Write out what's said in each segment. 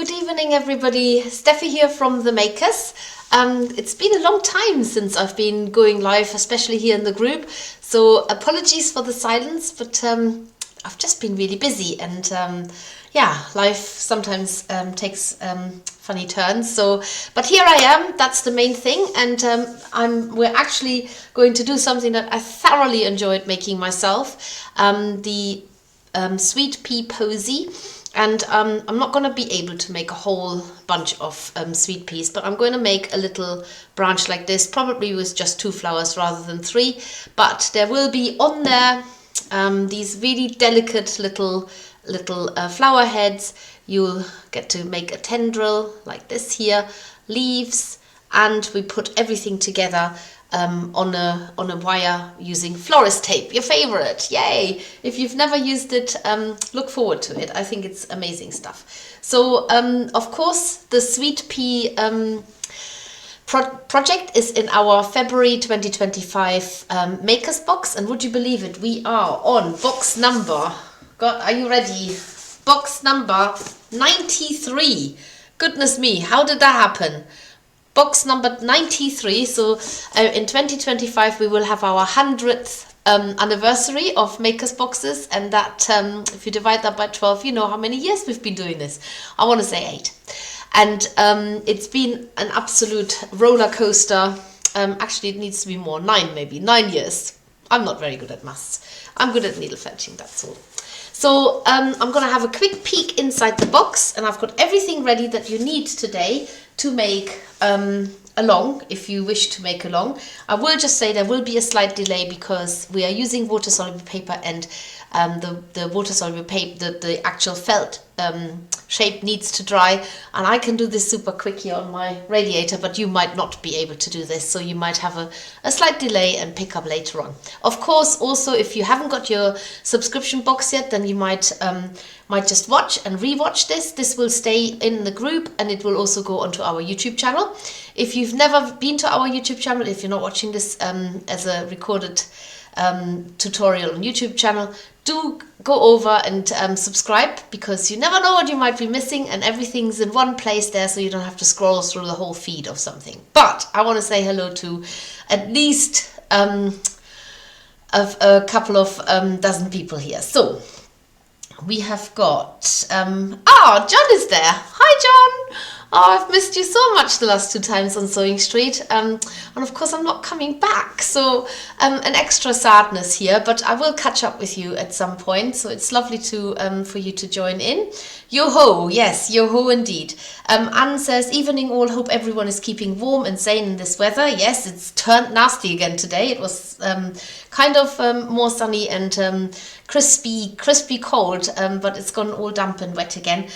good evening everybody. Steffi here from The Makers. It's been a long time since I've been going live, especially here in the group. So apologies for the silence, but I've just been really busy and yeah, life sometimes takes funny turns. So, but here I am, that's the main thing. And we're actually going to do something that I thoroughly enjoyed making myself. The sweet pea posy. And I'm not going to be able to make a whole bunch of sweet peas, but I'm going to make a little branch like this, probably with just 2 flowers rather than 3. But there will be on there these really delicate little flower heads. You'll get to make a tendril like this here, leaves, and we put everything together on a wire using florist tape, your favorite. Yay! If you've never used it, look forward to it. I think it's amazing stuff. So of course the sweet pea project is in our February 2025 makers box, and would you believe it, we are on box number, God, are you ready? Box number 93. Goodness me, how did that happen? Box number 93. So in 2025 we will have our 100th anniversary of makers boxes, and that if you divide that by 12, you know how many years we've been doing this. I want to say 8, and it's been an absolute roller coaster. Actually it needs to be more, 9 maybe, 9 years. I'm not very good at maths. I'm good at needle fetching, that's all. So I'm going to have a quick peek inside the box, and I've got everything ready that you need today to make a long, if you wish to make a long. I will just say there will be a slight delay because we are using water-soluble paper, and the water-soluble paper, the actual felt shape needs to dry, and I can do this super quick here on my radiator, but you might not be able to do this, so you might have a slight delay and pick up later on. Of course, also if you haven't got your subscription box yet, then you might just watch and rewatch this. This will stay in the group, and it will also go onto our YouTube channel. If you've never been to our YouTube channel, if you're not watching this as a recorded tutorial on YouTube channel, do go over and subscribe, because you never know what you might be missing, and everything's in one place there, so you don't have to scroll through the whole feed of something. But I want to say hello to at least a couple of dozen people here. So we have got John is there. Hi John. Oh, I've missed you so much the last 2 times on Sewing Street, and of course I'm not coming back, so an extra sadness here, but I will catch up with you at some point. So it's lovely to for you to join in. Yo-ho, yes, yo-ho indeed. Anne says, evening all, hope everyone is keeping warm and sane in this weather. Yes, it's turned nasty again today. It was kind of more sunny and crispy cold, but it's gone all damp and wet again.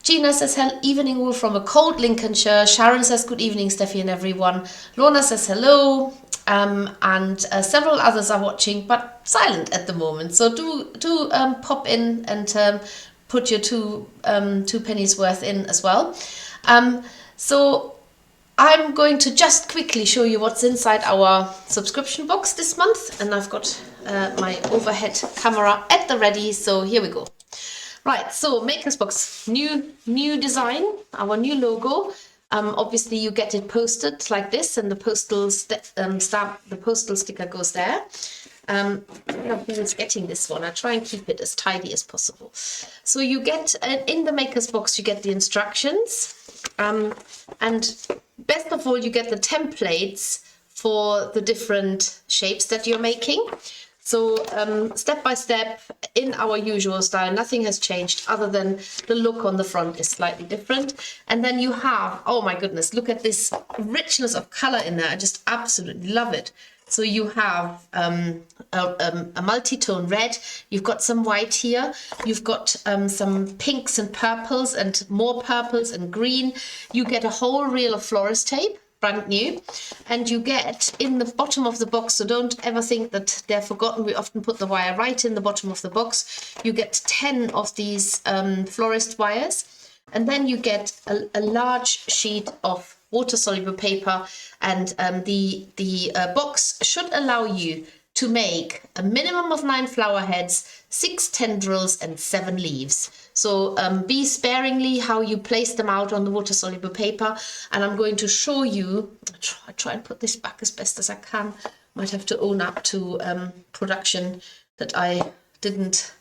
Gina says, evening all from a cold Lincolnshire. Sharon says, good evening, Steffi and everyone. Lorna says, hello. And several others are watching, but silent at the moment. So do pop in and put your 2 pennies worth in as well. So I'm going to just quickly show you what's inside our subscription box this month. And I've got my overhead camera at the ready. So here we go. Right, so Makers Box, new design, our new logo. Obviously you get it posted like this, and the postal the postal sticker goes there. I don't know who's getting this one. I try and keep it as tidy as possible. So you get in the Makers Box, you get the instructions, and best of all, you get the templates for the different shapes that you're making. So step by step, in our usual style, nothing has changed other than the look on the front is slightly different. And then you have, oh my goodness, look at this richness of color in there. I just absolutely love it. So you have a multi-tone red, you've got some white here, you've got some pinks and purples and more purples and green. You get a whole reel of florist tape, brand new, and you get in the bottom of the box, so don't ever think that they're forgotten, we often put the wire right in the bottom of the box. You get 10 of these florist wires, and then you get a large sheet of water-soluble paper, and the box should allow you to make a minimum of 9 flower heads, 6 tendrils and 7 leaves. So be sparingly how you place them out on the water-soluble paper, and I'm going to show you, I try and put this back as best as I can. Might have to own up to production that I didn't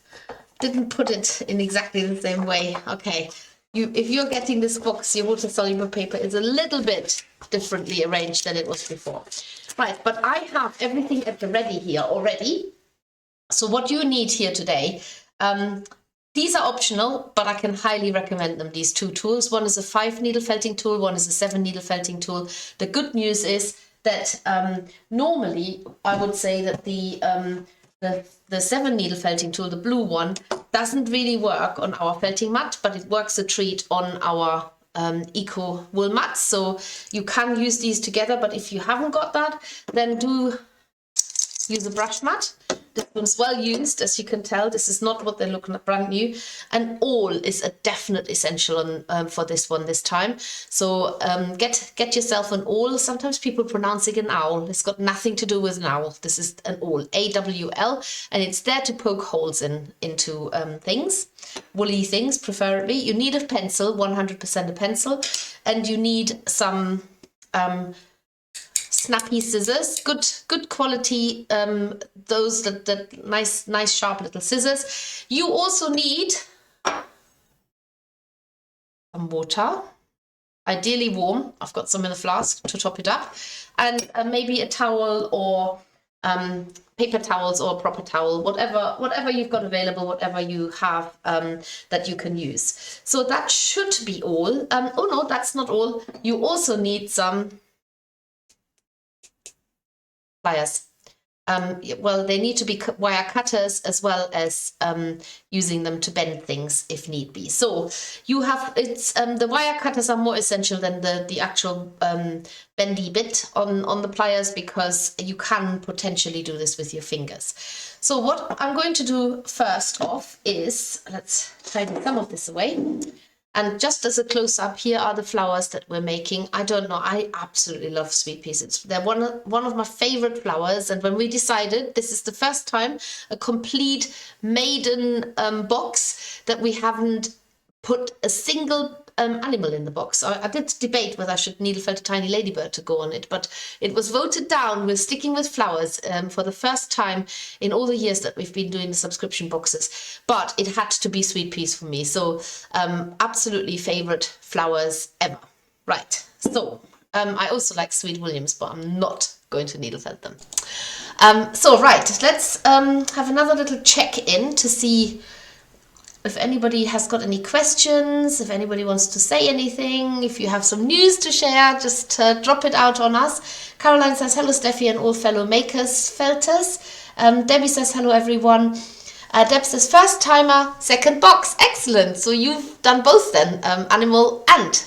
put it in exactly the same way. Okay, if you're getting this box, your water-soluble paper is a little bit differently arranged than it was before. Right, but I have everything at the ready here already. So what you need here today, these are optional, but I can highly recommend them, these 2 tools. One is a 5 needle felting tool, one is a 7 needle felting tool. The good news is that normally I would say that the 7 needle felting tool, the blue one, doesn't really work on our felting mat, but it works a treat on our eco wool mats. So you can use these together, but if you haven't got that, then do use a brush mat. This one's well used, as you can tell. This is not what they're looking at brand new, and awl is a definite essential for this one this time. So get yourself an awl. Sometimes people pronounce it an owl. It's got nothing to do with an owl. This is an awl, A-W-L, and it's there to poke holes into things, woolly things preferably. You need a pencil, 100% a pencil, and you need some snappy scissors, good quality, those that nice sharp little scissors. You also need some water, ideally warm. I've got some in a flask to top it up, and maybe a towel or paper towels or a proper towel, whatever you've got available, whatever you have that you can use. So that should be all. Oh no, that's not all. You also need some pliers. Well, they need to be wire cutters as well as using them to bend things if need be. So you have, the wire cutters are more essential than the actual bendy bit on the pliers, because you can potentially do this with your fingers. So what I'm going to do first off is, let's tidy some of this away. And just as a close-up, here are the flowers that we're making. I don't know, I absolutely love sweet peas. They're one of my favorite flowers. And when we decided, this is the first time, a complete maiden box, that we haven't put a single animal in the box. I did debate whether I should needle felt a tiny ladybird to go on it, but it was voted down. We're sticking with flowers for the first time in all the years that we've been doing the subscription boxes, but it had to be sweet peas for me. So absolutely favorite flowers ever. Right, so I also like sweet williams, but I'm not going to needle felt them. So right, let's have another little check-in to see if anybody has got any questions, if anybody wants to say anything, if you have some news to share, just drop it out on us. Caroline says, hello Steffi and all fellow makers, felters. Debbie says, hello everyone. Deb says, first timer, second box. Excellent. So you've done both then, animal and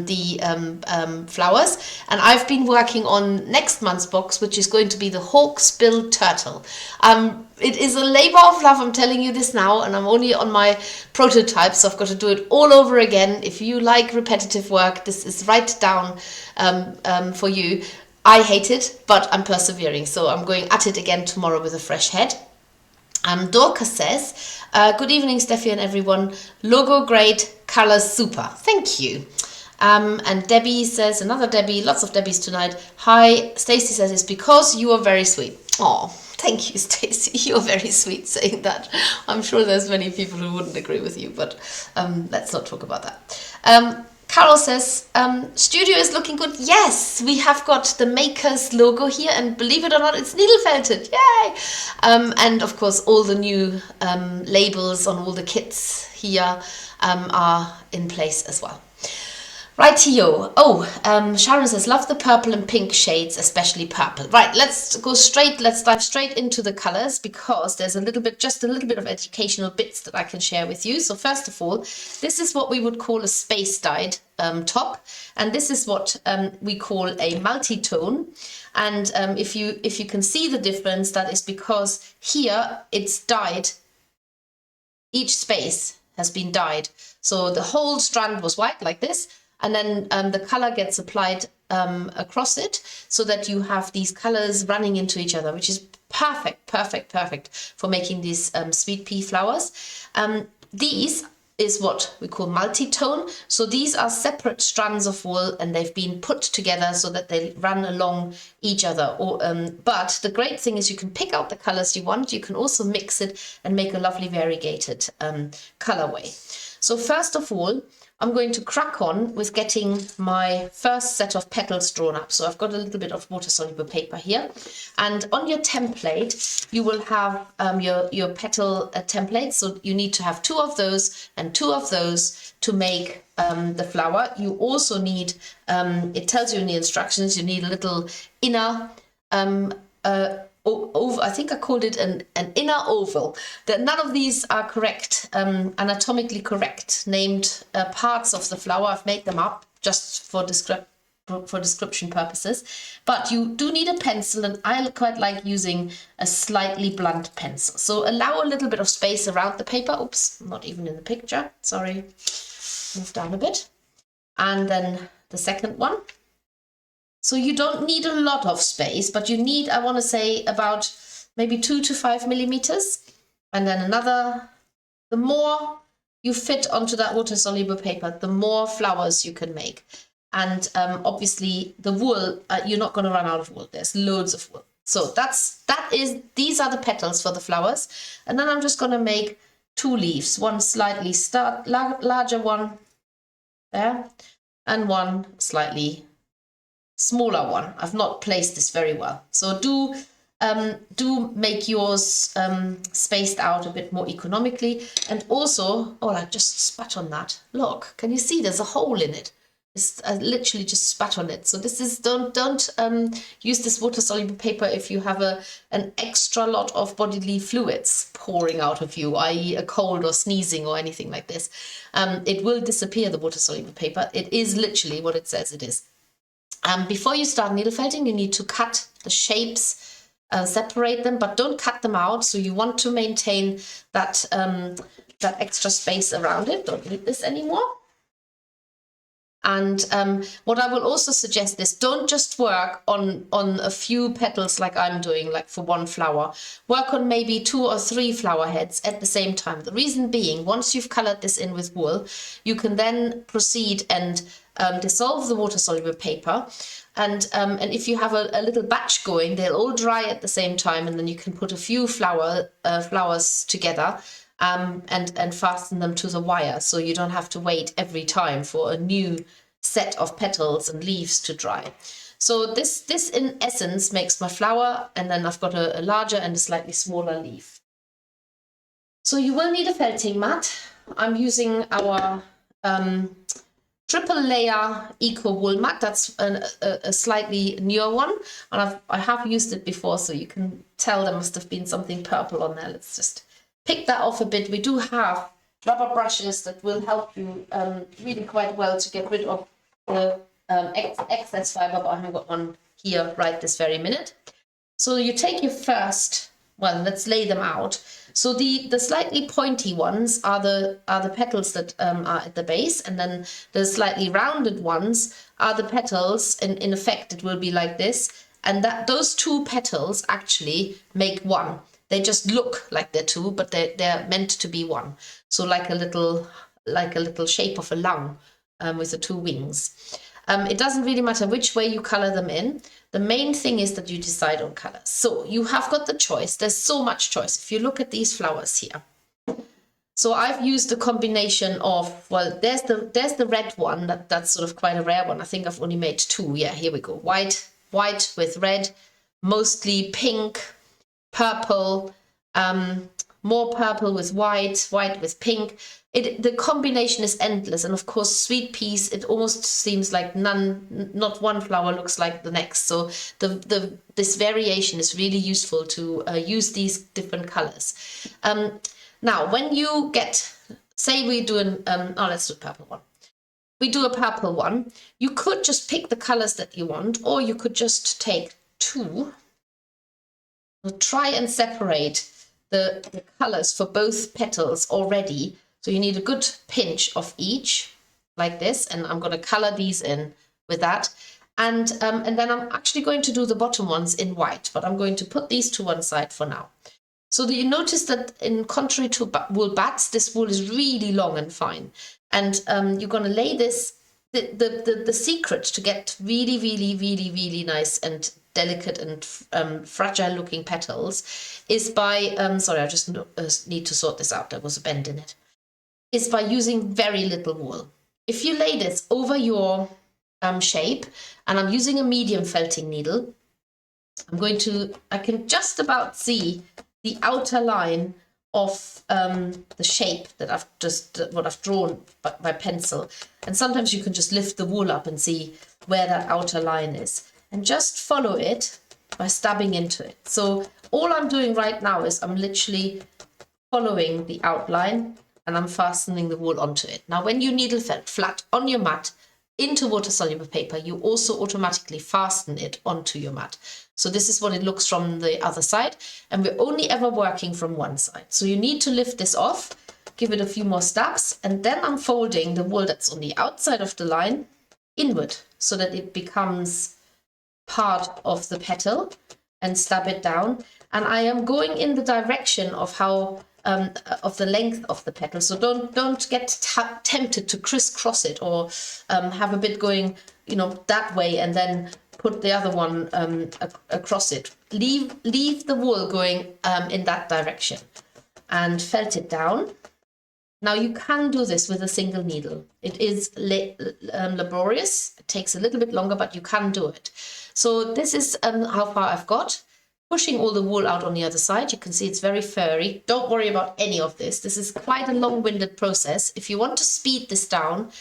the flowers. And I've been working on next month's box, which is going to be the hawksbill turtle. It is a labor of love, I'm telling you this now, and I'm only on my prototype, so I've got to do it all over again. If you like repetitive work, this is right down for you. I hate it, but I'm persevering, so I'm going at it again tomorrow with a fresh head. Dorcas says, good evening Steffi and everyone, logo great, colors super, thank you. And Debbie says, another Debbie, lots of Debbies tonight. Hi, Stacey says, it's because you are very sweet. Oh, thank you, Stacey. You're very sweet saying that. I'm sure there's many people who wouldn't agree with you, but let's not talk about that. Carol says, studio is looking good. Yes, we have got the Makers logo here, and believe it or not, it's needle felted. Yay! And of course, all the new labels on all the kits here are in place as well. Rightio. Oh, Sharon says, love the purple and pink shades, especially purple. Right, let's dive straight into the colors, because there's just a little bit of educational bits that I can share with you. So first of all, this is what we would call a space dyed top, and this is what we call a multi-tone. And if you can see the difference, that is because here it's dyed, each space has been dyed. So the whole strand was white like this, and then the color gets applied across it, so that you have these colors running into each other, which is perfect, perfect, perfect for making these sweet pea flowers. These is what we call multi-tone. So these are separate strands of wool and they've been put together so that they run along each other. But the great thing is you can pick out the colors you want. You can also mix it and make a lovely variegated colorway. So first of all, I'm going to crack on with getting my first set of petals drawn up. So I've got a little bit of water-soluble paper here. And on your template, you will have your petal template. So you need to have 2 of those and 2 of those to make the flower. You also need, it tells you in the instructions, you need a little inner oval. I think I called it an inner oval. That none of these are correct, anatomically correct named parts of the flower. I've made them up just for description purposes. But you do need a pencil, and I quite like using a slightly blunt pencil. So allow a little bit of space around the paper. Oops, not even in the picture. Sorry. Move down a bit. And then the second one. So you don't need a lot of space, but you need, I want to say, about maybe 2 to 5 millimeters. And then another, the more you fit onto that water-soluble paper, the more flowers you can make. And obviously the wool, you're not going to run out of wool. There's loads of wool. So these are the petals for the flowers. And then I'm just going to make 2 leaves, one slightly larger one there, and one slightly smaller one. I've not placed this very well. So do make yours spaced out a bit more economically. And also, oh, I just spat on that. Look, can you see there's a hole in it? I literally just spat on it. So this is, don't use this water-soluble paper if you have an extra lot of bodily fluids pouring out of you, i.e. a cold or sneezing or anything like this. It will disappear, the water-soluble paper. It is literally what it says it is. Before you start needle felting, you need to cut the shapes, separate them, but don't cut them out. So you want to maintain that extra space around it. Don't need this anymore. And what I will also suggest is don't just work on a few petals like I'm doing, like for one flower. Work on maybe 2 or 3 flower heads at the same time. The reason being, once you've colored this in with wool, you can then proceed and dissolve the water-soluble paper. And if you have a little batch going, they'll all dry at the same time, and then you can put a few flowers together and fasten them to the wire, so you don't have to wait every time for a new set of petals and leaves to dry. So this in essence makes my flower, and then I've got a larger and a slightly smaller leaf. So you will need a felting mat. I'm using our triple layer eco wool mat. That's a slightly newer one, and I have used it before, so you can tell there must have been something purple on there. Let's just pick that off a bit. We do have rubber brushes that will help you really quite well to get rid of the excess fiber, but I haven't got one here right this very minute. So you take your first, well, let's lay them out. So the slightly pointy ones are the petals that are at the base, and then the slightly rounded ones are the petals. In effect, it will be like this, and those 2 petals actually make one. They just look like they're 2, but they're meant to be 1. So like a little shape of a lung with the 2 wings. It doesn't really matter which way you color them in. The main thing is that you decide on colors. So you have got the choice. There's so much choice. If you look at these flowers here. So I've used a combination of, well, there's the red one. That's sort of quite a rare one. I think I've only made 2. Yeah, here we go. White with red, mostly pink, purple, more purple with white with pink. The combination is endless, and of course sweet peas, it almost seems like not one flower looks like the next. So this variation is really useful to use these different colors. Now when you get, say we do let's do a purple one. We do a purple one. You could just pick the colors that you want, or you could just take 2. We'll try and separate the colors for both petals already. So you need a good pinch of each, like this, and I'm going to color these in with that. And then I'm actually going to do the bottom ones in white, but I'm going to put these to one side for now. So that you notice that in contrary to wool bats, this wool is really long and fine. And you're going to lay this, the secret to get really, really, really, really nice and delicate and fragile looking petals is by, sorry, I just need to sort this out. There was a bend in it. Is by using very little wool. If you lay this over your shape, and I'm using a medium felting needle, I can just about see the outer line of the shape that what I've drawn by pencil. And sometimes you can just lift the wool up and see where that outer line is. And just follow it by stabbing into it. So all I'm doing right now is I'm literally following the outline and I'm fastening the wool onto it. Now, when you needle felt flat on your mat into water-soluble paper, you also automatically fasten it onto your mat. So this is what it looks from the other side, and we're only ever working from one side. So you need to lift this off, give it a few more stabs, and then I'm folding the wool that's on the outside of the line inward so that it becomes part of the petal, and stab it down. And I am going in the direction of how of the length of the petal. So don't get tempted to crisscross it or have a bit going, you know, that way and then put the other one across it. Leave the wool going in that direction and felt it down. Now you can do this with a single needle. It is laborious. It takes a little bit longer, but you can do it. So this is how far I've got. Pushing all the wool out on the other side. You can see it's very furry. Don't worry about any of this. This is quite a long-winded process. If you want to speed this down,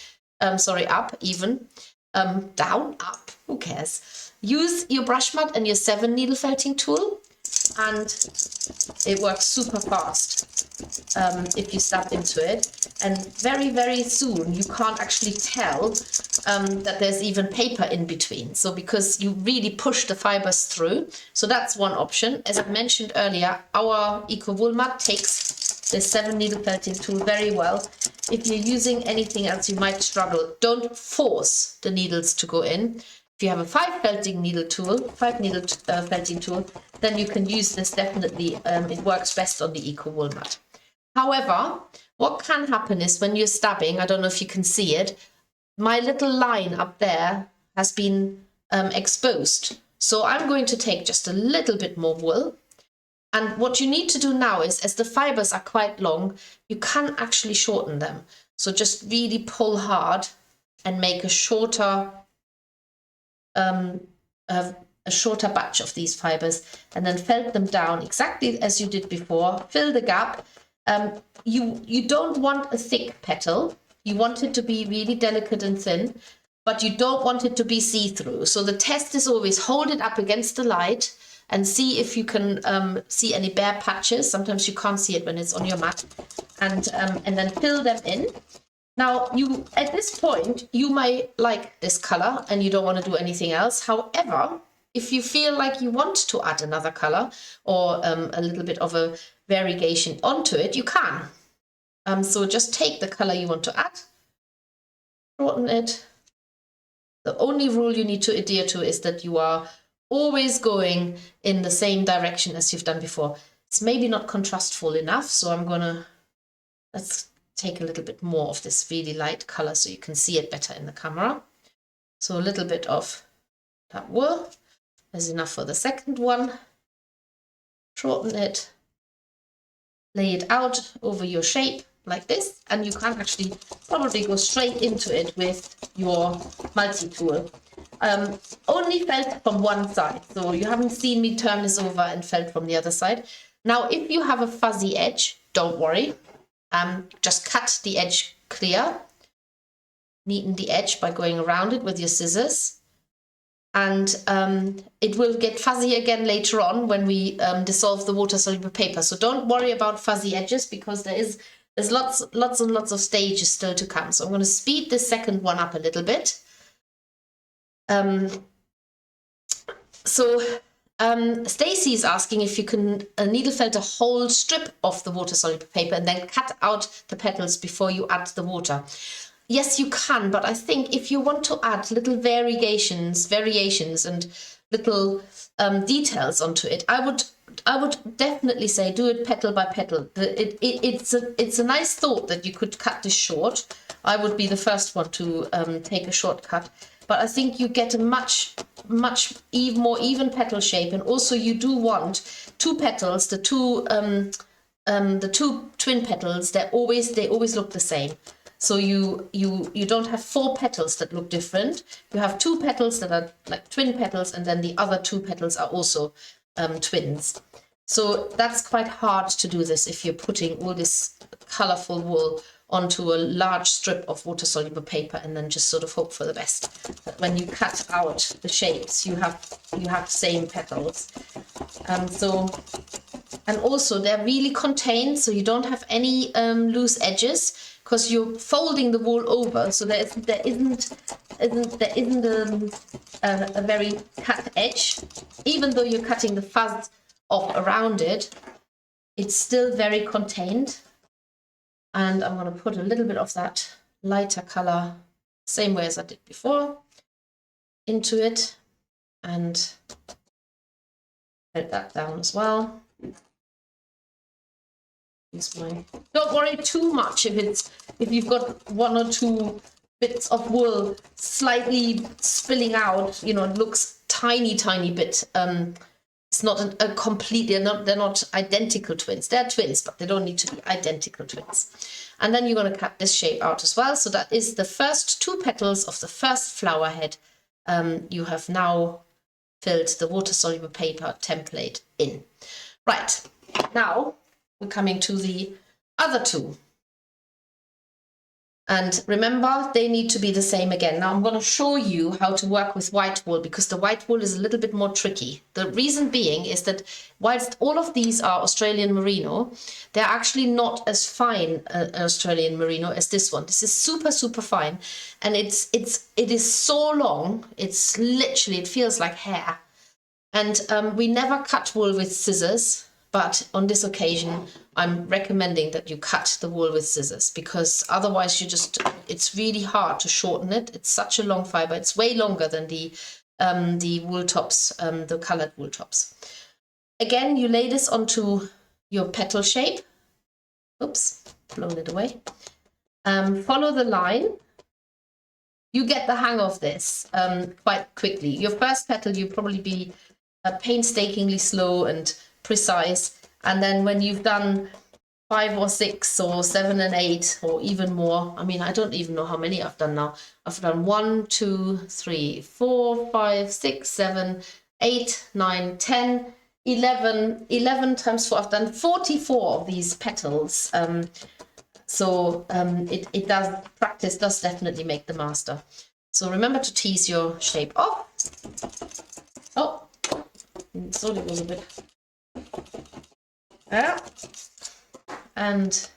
up even, down, up, who cares? Use your brush mat and your 7 needle felting tool, and it works super fast if you stab into it. And very, very soon you can't actually tell that there's even paper in between. So because you really push the fibers through. So that's one option. As I mentioned earlier, our Eco Wool mat takes the 7 needle felting tool very well. If you're using anything else, you might struggle. Don't force the needles to go in. If you have a 5 needle felting tool, then you can use this definitely. It works best on the Eco Wool mat. However, what can happen is when you're stabbing, I don't know if you can see it, my little line up there has been exposed. So I'm going to take just a little bit more wool. And what you need to do now is, as the fibers are quite long, you can actually shorten them. So just really pull hard and make a shorter batch of these fibers, and then felt them down exactly as you did before. Fill the gap. You don't want a thick petal. You want it to be really delicate and thin, but you don't want it to be see-through. So the test is always hold it up against the light and see if you can see any bare patches. Sometimes you can't see it when it's on your mat, and then fill them in. Now, at this point, you might like this color and you don't want to do anything else. However, if you feel like you want to add another color or a little bit of a variegation onto it, you can. So just take the color you want to add, shorten it. The only rule you need to adhere to is that you are always going in the same direction as you've done before. It's maybe not contrastful enough, so let's take a little bit more of this really light color so you can see it better in the camera. So a little bit of that wool is enough for the second one. Shorten it, lay it out over your shape like this, and you can actually probably go straight into it with your multi-tool. Only felt from one side, so you haven't seen me turn this over and felt from the other side. Now, if you have a fuzzy edge, don't worry. Just cut the edge clear, neaten the edge by going around it with your scissors, and it will get fuzzy again later on when we dissolve the water-soluble paper. So don't worry about fuzzy edges, because there's lots and lots of stages still to come. So I'm going to speed this second one up a little bit. Stacy is asking if you can needle felt a whole strip of the water-soluble paper and then cut out the petals before you add the water. yes, you can, but I think if you want to add little variations and little details onto it, I would definitely say do it petal by petal. It's a nice thought that you could cut this short. I would be the first one to take a shortcut, but I think you get a much more even petal shape, and also you do want two petals, the two twin petals. They always look the same. So you don't have four petals that look different. You have two petals that are like twin petals, and then the other two petals are also twins. So that's quite hard to do this if you're putting all this colorful wool onto a large strip of water-soluble paper and then just sort of hope for the best. But when you cut out the shapes, you have same petals. And also they're really contained, so you don't have any loose edges, because you're folding the wool over, so there isn't a very cut edge. Even though you're cutting the fuzz off around it, it's still very contained. And I'm going to put a little bit of that lighter color, same way as I did before, into it, and let that down as well. Don't worry too much if you've got one or two bits of wool slightly spilling out. You know, it looks tiny bit. It's not a completely, they're not identical twins. They're twins, but they don't need to be identical twins. And then you're going to cut this shape out as well. So that is the first two petals of the first flower head. You have now filled the water-soluble paper template in. Right, now we're coming to the other two. And remember, they need to be the same again. Now I'm going to show you how to work with white wool, because the white wool is a little bit more tricky. The reason being is that whilst all of these are Australian merino, they're actually not as fine an Australian merino as this one. This is super fine, and it is so long. It's literally, it feels like hair. And we never cut wool with scissors. But on this occasion, I'm recommending that you cut the wool with scissors, because otherwise it's really hard to shorten it. It's such a long fiber. It's way longer than the wool tops, the colored wool tops. Again, you lay this onto your petal shape. Oops, blown it away. Follow the line. You get the hang of this quite quickly. Your first petal, you'll probably be painstakingly slow and precise, and then when you've done 5 or 6 or 7 and 8 or even more, I mean, I don't even know how many I've done now. I've done 1, 2, 3, 4, 5, 6, 7, 8, 9, 10, 11 times 4. I've done 44 of these petals. Practice does definitely make the master. So remember to tease your shape off. Oh, I thought it was a bit. And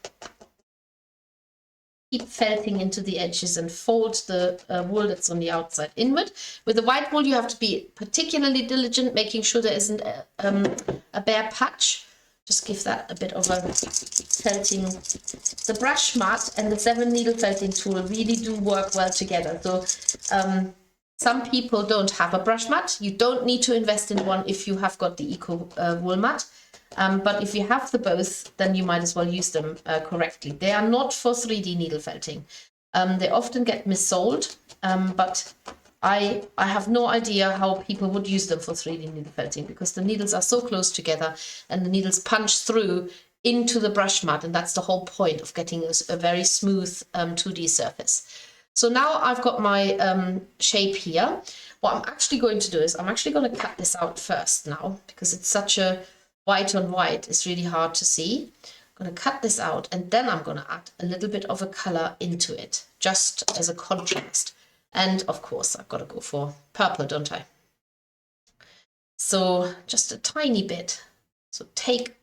keep felting into the edges and fold the wool that's on the outside inward. With the white wool, you have to be particularly diligent, making sure there isn't a bare patch. Just give that a bit of a felting. The brush mat and the 7 needle felting tool really do work well together. So some people don't have a brush mat. You don't need to invest in one if you have got the eco wool mat. But if you have the both, then you might as well use them correctly. They are not for 3D needle felting. They often get missold, but I have no idea how people would use them for 3D needle felting, because the needles are so close together and the needles punch through into the brush mat, and that's the whole point of getting a very smooth 2D surface. So now I've got my shape here. What I'm actually going to do is I'm actually going to cut this out first now, because it's such a white on white, it's really hard to see. I'm going to cut this out, and then I'm going to add a little bit of a color into it, just as a contrast. And of course, I've got to go for purple, don't I? So just a tiny bit. So take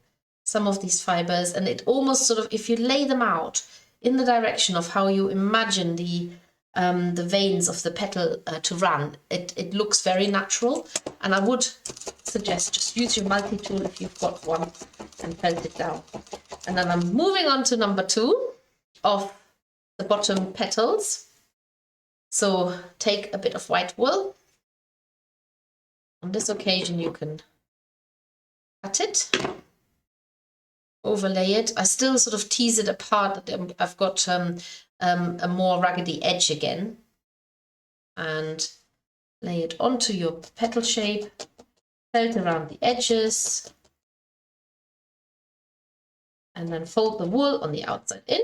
some of these fibers, and it almost sort of, if you lay them out in the direction of how you imagine the veins of the petal to run, it looks very natural. And I would suggest just use your multi-tool if you've got one and felt it down. And then I'm moving on to number 2 of the bottom petals. So take a bit of white wool. On this occasion you can cut it, overlay it. I still sort of tease it apart. I've got a more raggedy edge again, and lay it onto your petal shape, felt around the edges, and then fold the wool on the outside in.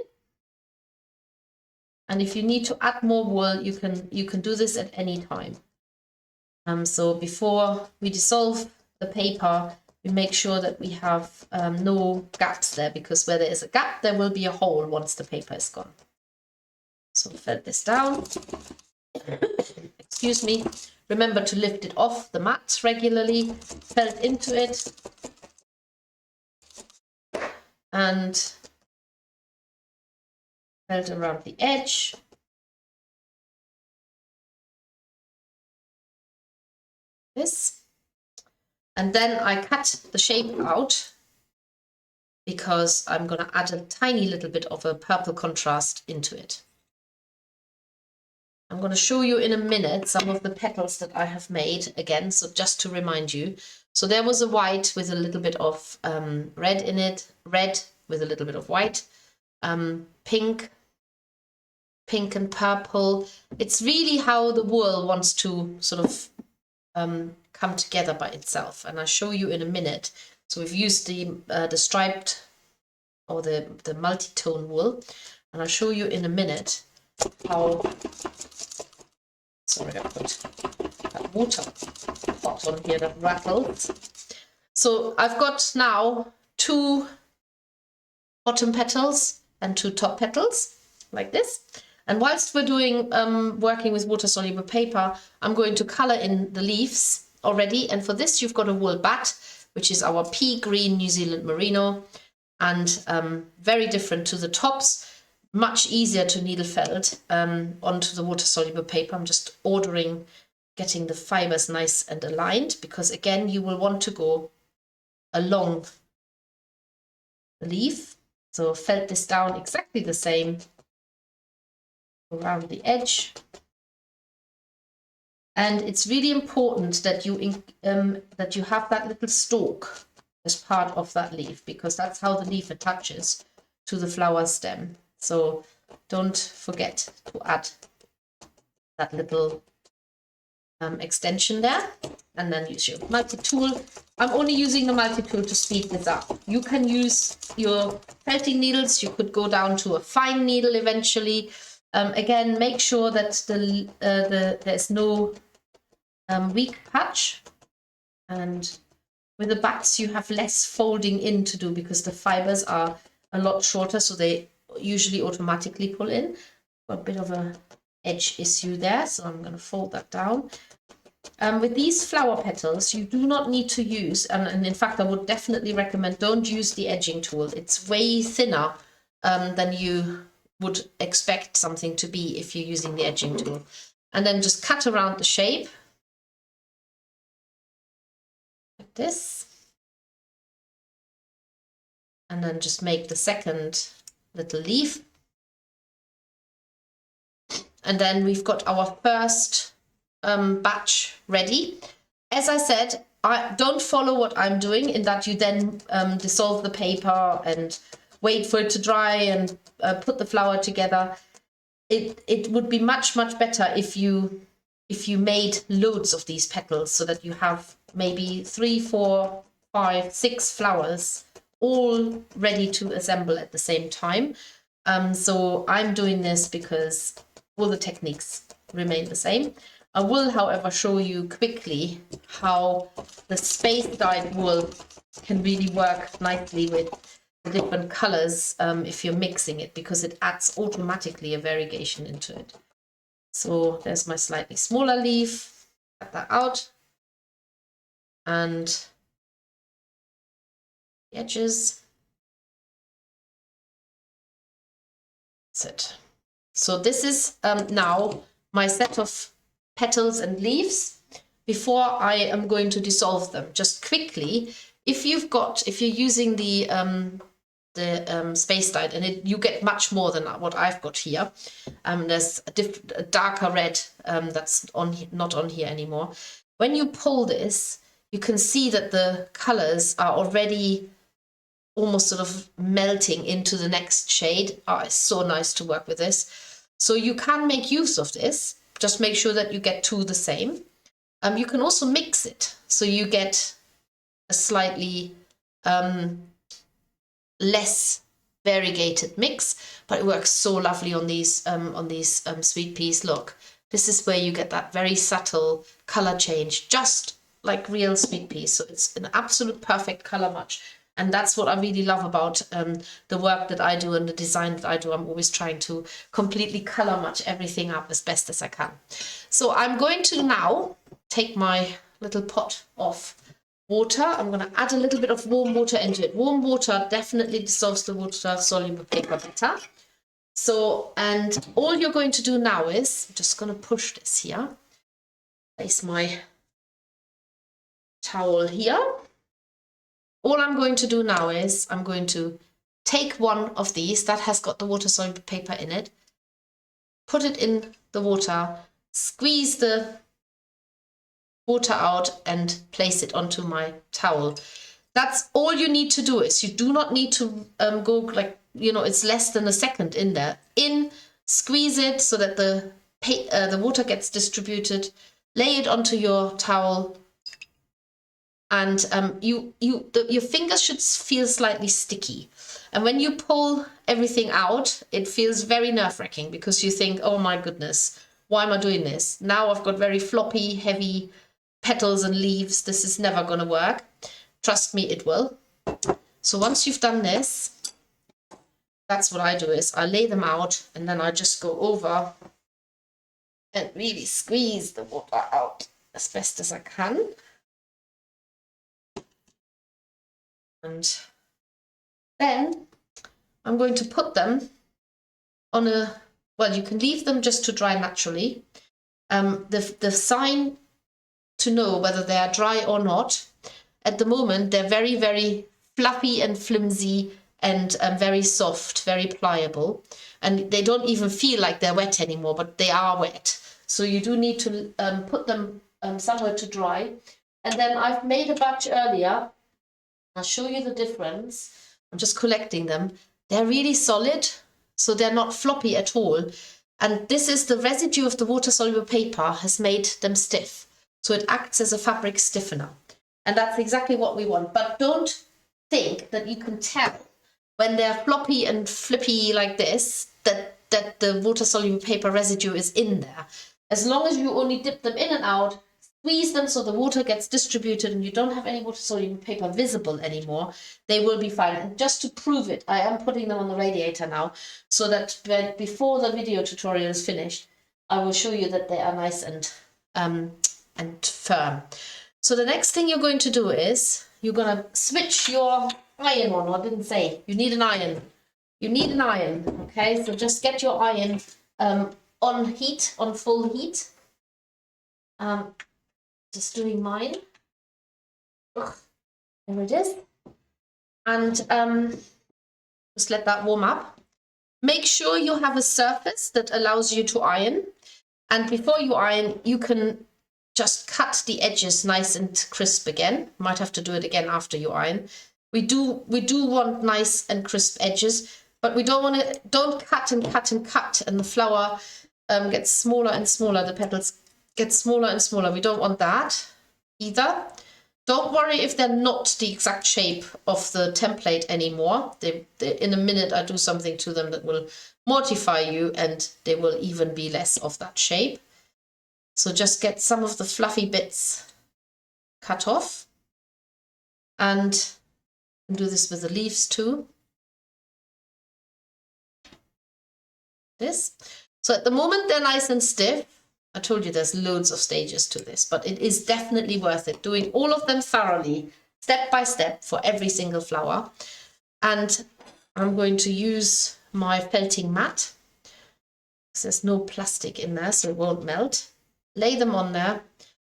And if you need to add more wool, you can do this at any time. So before we dissolve the paper, we make sure that we have no gaps there, because where there is a gap, there will be a hole once the paper is gone. So felt this down. Excuse me. Remember to lift it off the mat regularly, felt into it, and felt around the edge. This. And then I cut the shape out because I'm going to add a tiny little bit of a purple contrast into it. I'm going to show you in a minute some of the petals that I have made again, so just to remind you. So there was a white with a little bit of red in it, red with a little bit of white, pink and purple. It's really how the wool wants to sort of come together by itself, and I'll show you in a minute. So we've used the striped or the multi-tone wool, and I'll show you in a minute how. Sorry, I put that water pot on here that rattles. So I've got now 2 bottom petals and 2 top petals like this. And whilst we're doing working with water-soluble paper, I'm going to colour in the leaves already. And for this, you've got a wool bat, which is our pea green New Zealand merino, and very different to the tops. Much easier to needle felt onto the water-soluble paper. I'm just getting the fibers nice and aligned, because again, you will want to go along the leaf. So felt this down exactly the same around the edge. And it's really important that you have that little stalk as part of that leaf, because that's how the leaf attaches to the flower stem. So don't forget to add that little extension there, and then use your multi-tool. I'm only using the multi-tool to speed this up. You can use your felting needles. You could go down to a fine needle eventually. Again, make sure that there's no weak patch, and with the bats you have less folding in to do, because the fibers are a lot shorter, so they usually automatically pull in. Got a bit of a edge issue there, so I'm going to fold that down. With these flower petals, you do not need to use, and in fact I would definitely recommend don't use the edging tool. It's way thinner than you would expect something to be if you're using the edging tool. And then just cut around the shape like this, and then just make the second little leaf. And then we've got our first batch ready. As I said, I don't follow what I'm doing, in that you then dissolve the paper and wait for it to dry and put the flower together. It would be much better if you made loads of these petals, so that you have maybe 3, 4, 5, 6 flowers all ready to assemble at the same time. So I'm doing this because all the techniques remain the same. I will, however, show you quickly how the space-dyed wool can really work nicely with the different colors if you're mixing it, because it adds automatically a variegation into it. So there's my slightly smaller leaf. Cut that out. And the edges. That's it. So this is now my set of petals and leaves before I am going to dissolve them. Just quickly, if you're using the space dyed, and you get much more than what I've got here. There's a darker red that's not on here anymore. When you pull this, you can see that the colors are already almost sort of melting into the next shade. Oh, it's so nice to work with this. So you can make use of this. Just make sure that you get two the same. You can also mix it, so you get a slightly less variegated mix, but it works so lovely on these sweet peas. Look, this is where you get that very subtle color change, just like real sweet peas. So it's an absolute perfect color match. And that's what I really love about the work that I do and the design that I do. I'm always trying to completely color match everything up as best as I can. So I'm going to now take my little pot of water. I'm going to add a little bit of warm water into it. Warm water definitely dissolves the water soluble paper better. So, and all you're going to do now is, I'm just going to push this here. Place my towel here. All I'm going to do now is I'm going to take one of these that has got the water soluble paper in it, put it in the water, squeeze the water out and place it onto my towel. That's all you need to do. Is you do not need to go like, you know, it's less than a second in there. Squeeze it so that the water gets distributed, lay it onto your towel, and your fingers should feel slightly sticky. And when you pull everything out, it feels very nerve-wracking because you think, oh my goodness, why am I doing this? Now I've got very floppy, heavy petals and leaves. This is never going to work. Trust me, it will. So once you've done this, that's what I do is I lay them out and then I just go over and really squeeze the water out as best as I can. And then I'm going to put them on well, you can leave them just to dry naturally. The sign to know whether they are dry or not, at the moment, they're very, very fluffy and flimsy and very soft, very pliable. And they don't even feel like they're wet anymore, but they are wet. So you do need to put them somewhere to dry. And then I've made a batch earlier. I'll show you the difference. I'm just collecting them. They're really solid, so they're not floppy at all. And this is the residue of the water-soluble paper has made them stiff. So it acts as a fabric stiffener. And that's exactly what we want. But don't think that you can tell when they're floppy and flippy like this, that the water-soluble paper residue is in there. As long as you only dip them in and out, squeeze them so the water gets distributed and you don't have any water-soluble paper visible anymore, they will be fine. And just to prove it, I am putting them on the radiator now, so that before the video tutorial is finished, I will show you that they are nice and firm. So the next thing you're going to do is you're going to switch your iron on. I didn't say you need an iron. You need an iron, okay? So just get your iron on heat, on full heat. Just doing mine. Ugh, there it is. And just let that warm up. Make sure you have a surface that allows you to iron. And before you iron, you can just cut the edges nice and crisp again. Might have to do it again after you iron. We do want nice and crisp edges, but we don't cut and cut and cut, and the flower gets smaller and smaller. The petals get smaller and smaller. We don't want that either. Don't worry if they're not the exact shape of the template anymore. In a minute I do something to them that will mortify you, and they will even be less of that shape. So just get some of the fluffy bits cut off, and do this with the leaves too. So at the moment they're nice and stiff. I told you there's loads of stages to this, but it is definitely worth it, doing all of them thoroughly, step by step, for every single flower. And I'm going to use my felting mat. There's no plastic in there, so it won't melt. Lay them on there,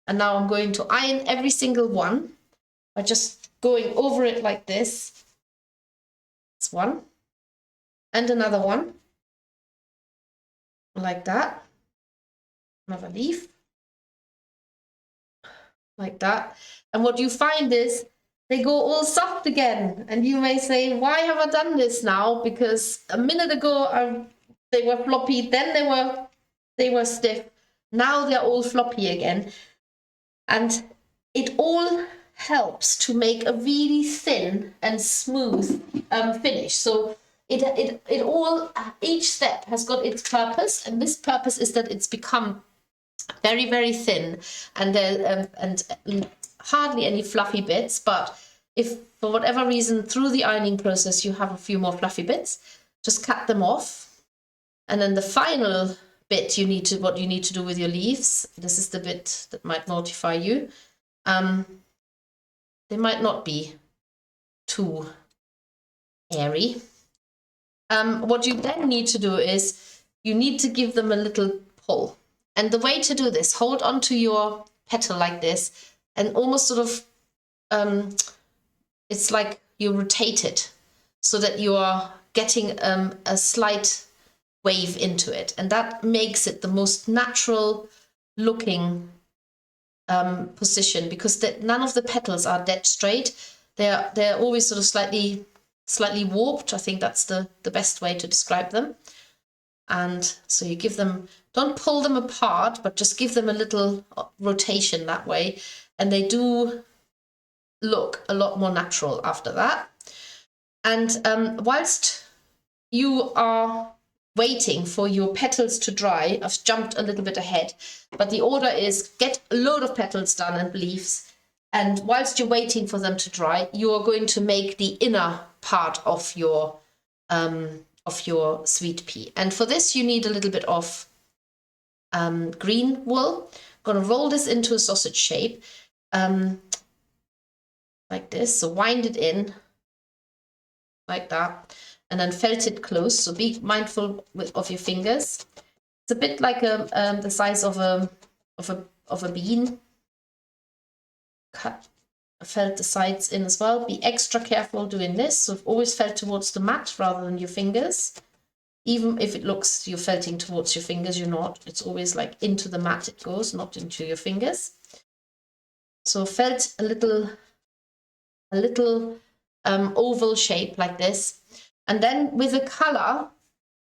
and now I'm going to iron every single one by just going over it like this That's one. And another one. Like that. Another leaf. Like that. And what you find is they go all soft again. And you may say, why have I done this now? Because a minute ago they were floppy, then they were stiff. Now they're all floppy again. And it all helps to make a really thin and smooth finish. So it all, each step has got its purpose, and this purpose is that it's become very, very thin and hardly any fluffy bits. But if for whatever reason through the ironing process you have a few more fluffy bits, just cut them off. And then the final bit what you need to do with your leaves, this is the bit that might mortify you. They might not be too airy. What you then need to do is you need to give them a little pull. And the way to do this, hold onto your petal like this and almost sort of, it's like you rotate it so that you are getting a slight wave into it. And that makes it the most natural looking position, because none of the petals are dead straight. They're always sort of slightly warped. I think that's the best way to describe them. And so you give them, don't pull them apart, but just give them a little rotation that way. And they do look a lot more natural after that. And whilst you are waiting for your petals to dry, I've jumped a little bit ahead, but the order is get a load of petals done and leaves. And whilst you're waiting for them to dry, you are going to make the inner part of your sweet pea. And for this, you need a little bit of green wool. I'm going to roll this into a sausage shape, like this. So wind it in like that, and then felt it close. So be mindful of your fingers. It's a bit like the size of a bean. Felt the sides in as well. Be extra careful doing this. So always felt towards the mat rather than your fingers. Even if it looks you're felting towards your fingers, you're not. It's always like into the mat it goes, not into your fingers. So felt a little oval shape like this. And then with the color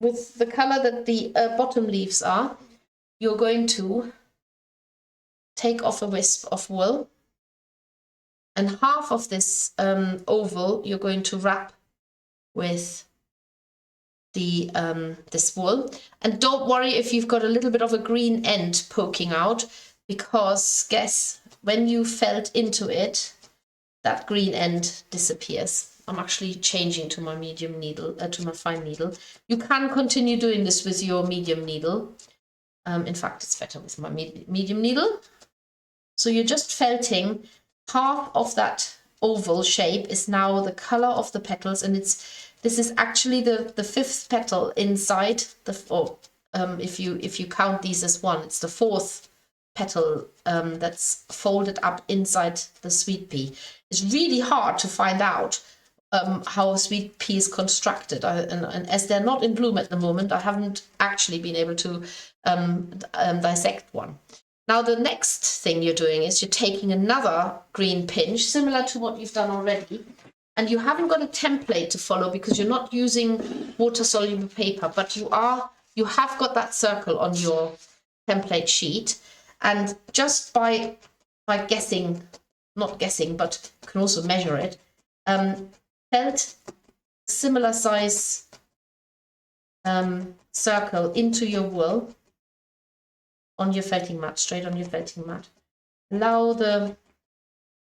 that the bottom leaves are, you're going to take off a wisp of wool. And half of this oval you're going to wrap with the this wool. And don't worry if you've got a little bit of a green end poking out, because guess when you felt into it, that green end disappears. I'm actually changing to my medium needle, to my fine needle. You can continue doing this with your medium needle. In fact, it's better with my medium needle. So you're just felting. Half of that oval shape is now the color of the petals, and this is actually the fifth petal inside if you count these as one, it's the fourth petal that's folded up inside the sweet pea. It's really hard to find out how a sweet pea is constructed, and as they're not in bloom at the moment, I haven't actually been able to dissect one. Now the next thing you're doing is you're taking another green pinch, similar to what you've done already, and you haven't got a template to follow because you're not using water-soluble paper, but you have got that circle on your template sheet, and just by guessing, not guessing, but you can also measure it, felt similar size circle into your wool on your felting mat, straight on your felting mat. Allow the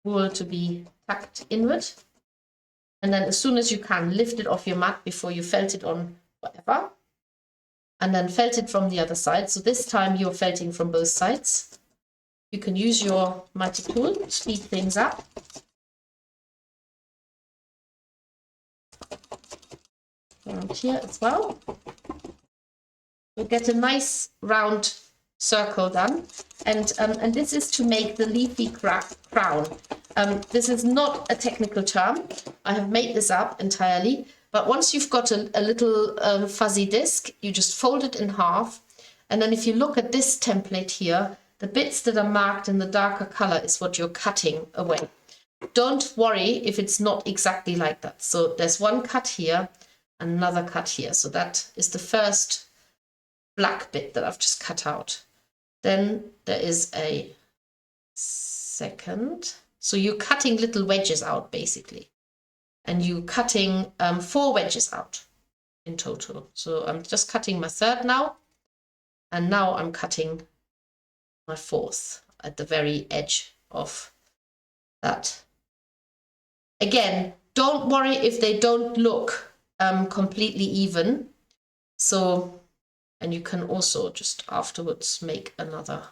wool to be tucked inward, and then as soon as you can, lift it off your mat before you felt it on whatever, and then felt it from the other side. So this time you're felting from both sides. You can use your mighty tool to speed things up. Around here as well. You'll get a nice round circle done, and this is to make the leafy crown. This is not a technical term. I have made this up entirely, But once you've got a little fuzzy disc, you just fold it in half. And then if you look at this template here, the bits that are marked in the darker color is what you're cutting away. Don't worry if it's not exactly like that. So there's one cut here, another cut here. So that is the first black bit that I've just cut out. Then there is a second. So you're cutting little wedges out basically. And you're cutting 4 wedges out in total. So I'm just cutting my third now. And now I'm cutting my fourth at the very edge of that. Again, don't worry if they don't look completely even. So, and you can also just afterwards make another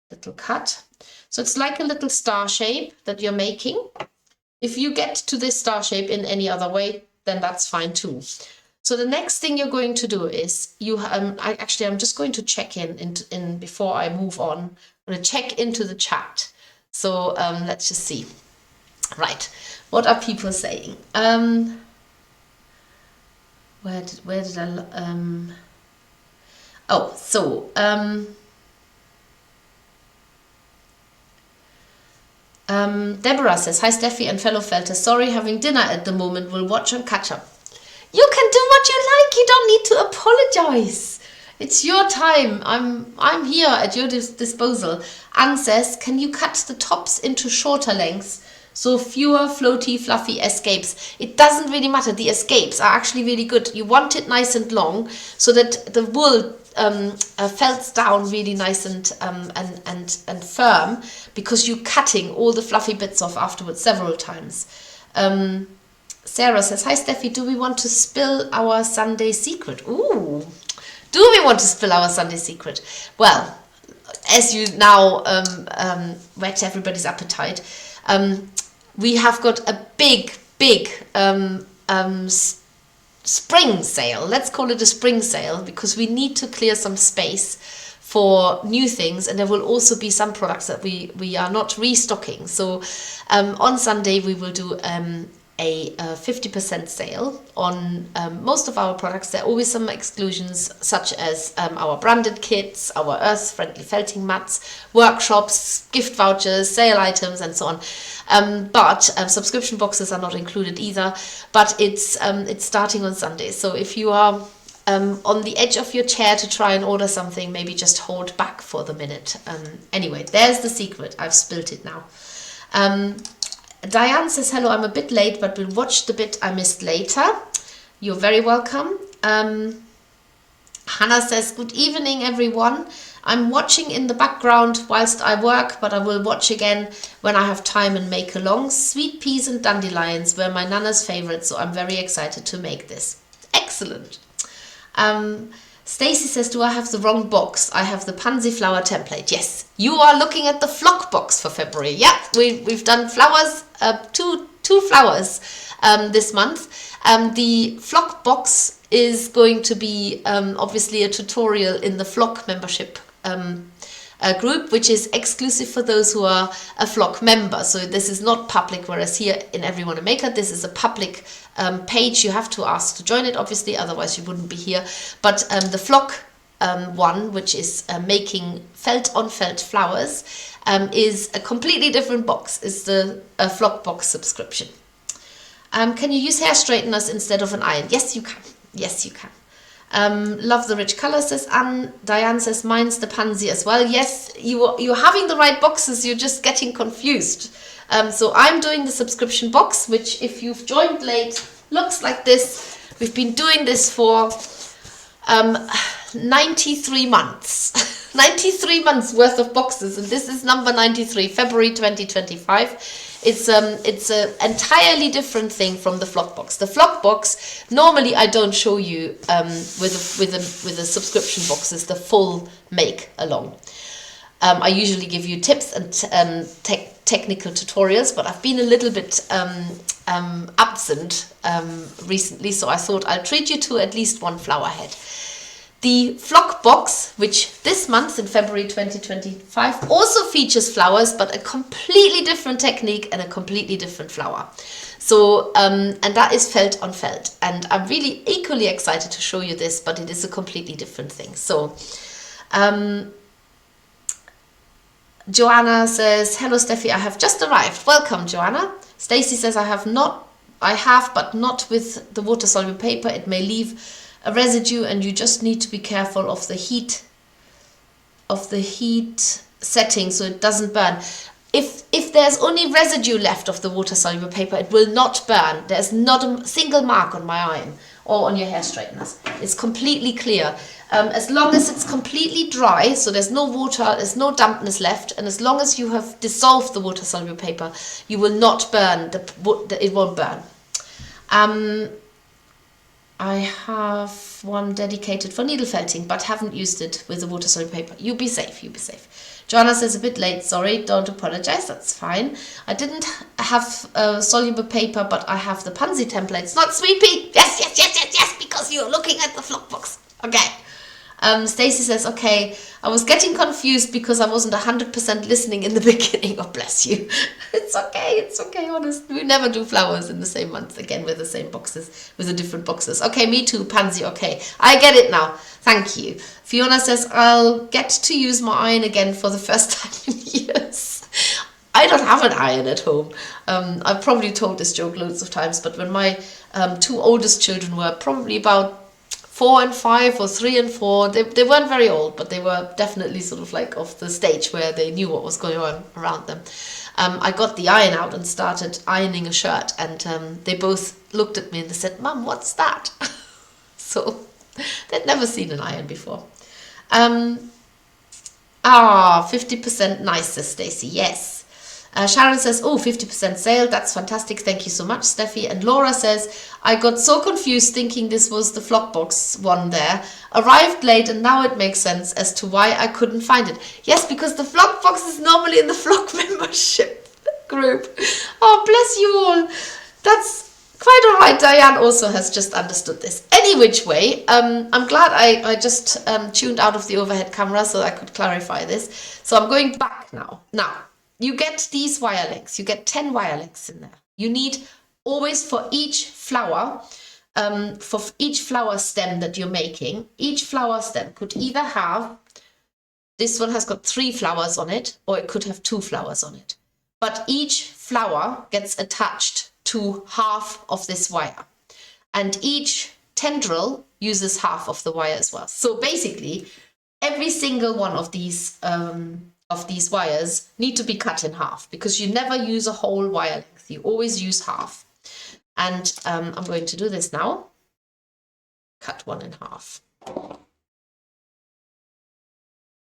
little cut. So it's like a little star shape that you're making. If you get to this star shape in any other way, then that's fine too. So the next thing you're going to do is I'm just going to check in before I move on. I'm going to check into the chat. So let's just see. Right, what are people saying? Where did I? Oh, so Deborah says, hi Steffi and fellow Felters. Sorry, having dinner at the moment. We'll watch and catch up. You can do what you like. You don't need to apologize. It's your time. I'm here at your disposal. Anne says, can you cut the tops into shorter lengths so fewer floaty, fluffy escapes? It doesn't really matter. The escapes are actually really good. You want it nice and long so that the wool felts down really nice and firm, because you're cutting all the fluffy bits off afterwards several times. Sarah says, hi Steffi, do we want to spill our Sunday secret? Ooh, do we want to spill our Sunday secret? Well, as you now whet everybody's appetite, we have got a big spring sale. Let's call it a spring sale, because we need to clear some space for new things, and there will also be some products that we are not restocking. So on Sunday we will do a 50% sale on most of our products. There are always some exclusions, such as our branded kits, our earth-friendly felting mats, workshops, gift vouchers, sale items, and so on. But subscription boxes are not included either. But it's starting on Sunday. So if you are on the edge of your chair to try and order something, maybe just hold back for the minute. Anyway, there's the secret. I've spilt it now. Diane says, hello, I'm a bit late, but will watch the bit I missed later. You're very welcome. Hannah says, good evening, everyone. I'm watching in the background whilst I work, but I will watch again when I have time and make along. Sweet peas and dandelions were my Nana's favourites, so I'm very excited to make this. Excellent. Stacy says, do I have the wrong box? I have the pansy flower template. Yes, you are looking at the flock box for February. Yeah, we've done flowers, two flowers this month. The flock box is going to be obviously a tutorial in the flock membership group, which is exclusive for those who are a flock member. So this is not public, whereas here in Everyone a Maker, this is a public page. You have to ask to join it, obviously, otherwise you wouldn't be here. But the flock one, which is making felt on felt flowers, is a completely different box. It's the flock box subscription. Can you use hair straighteners instead of an iron? Yes, you can. Yes, you can. Love the rich color, says Anne. Diane says, mine's the pansy as well. Yes, you're having the right boxes, you're just getting confused. So I'm doing the subscription box, which, if you've joined late, looks like this. We've been doing this for 93 months. 93 months worth of boxes, and this is number 93, February 2025. It's an entirely different thing from the flock box. The flock box, normally I don't show you with the subscription boxes the full make along. I usually give you tips and technical tutorials, but I've been a little bit absent recently, so I thought I'll treat you to at least one flower head. The flock box, which this month in February 2025 also features flowers, but a completely different technique and a completely different flower. So, and that is felt on felt. And I'm really equally excited to show you this, but it is a completely different thing. So, Joanna says, hello Steffi, I have just arrived. Welcome, Joanna. Stacy says, I have, but not with the water soluble paper. It may leave a residue and you just need to be careful of the heat setting so it doesn't burn. If there's only residue left of the water soluble paper, it will not burn. There's not a single mark on my iron or on your hair straighteners. It's completely clear. As long as it's completely dry, so there's no water, there's no dampness left, and as long as you have dissolved the water soluble paper, you will not burn. It won't burn. I have one dedicated for needle felting, but haven't used it with the water soluble paper. You be safe, you be safe. Joanna says, a bit late, sorry, don't apologize, that's fine. I didn't have soluble paper, but I have the Posy templates. Not Sweepy! Yes, because you're looking at the flock box. Okay. Stacy says, okay, I was getting confused because I wasn't 100% listening in the beginning. Oh, bless you. It's okay, honest. We never do flowers in the same month again with the same boxes, with the different boxes. Okay, me too, Pansy, okay. I get it now. Thank you. Fiona says, I'll get to use my iron again for the first time in years. I don't have an iron at home. I've probably told this joke loads of times, but when my two oldest children were probably about 4 and 5 or 3 and 4, they weren't very old, but they were definitely sort of like of the stage where they knew what was going on around them. I got the iron out and started ironing a shirt, and they both looked at me and they said, Mum, what's that? So they'd never seen an iron before. 50% nice, says Stacey. Yes. Sharon says, oh, 50% sale. That's fantastic. Thank you so much, Steffi. And Laura says, I got so confused thinking this was the flock box one there. Arrived late and now it makes sense as to why I couldn't find it. Yes, because the flock box is normally in the flock membership group. Oh, bless you all. That's quite all right. Diane also has just understood this. Any which way, I'm glad I just tuned out of the overhead camera so I could clarify this. So I'm going back now. Now, you get these wire lengths. You get 10 wire lengths in there. You need always for each flower stem that you're making, each flower stem could either have, this one has got 3 flowers on it, or it could have 2 flowers on it. But each flower gets attached to half of this wire. And each tendril uses half of the wire as well. So basically, every single one of these wires need to be cut in half, because you never use a whole wire length. You always use half. And I'm going to do this now. Cut one in half.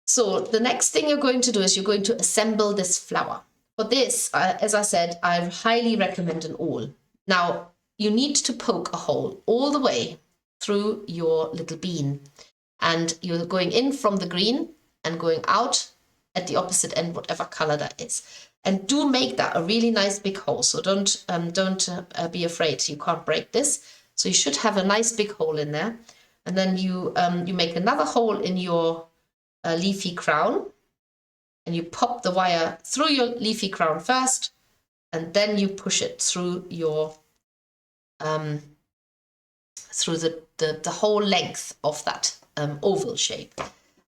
So the next thing you're going to do is you're going to assemble this flower. For this, as I said, I highly recommend an awl. Now, you need to poke a hole all the way through your little bean. And you're going in from the green and going out at the opposite end, whatever color that is. And do make that a really nice big hole. So don't be afraid. You can't break this. So you should have a nice big hole in there. And then you make another hole in your leafy crown. And you pop the wire through your leafy crown first. And then you push it through your through the whole length of that oval shape.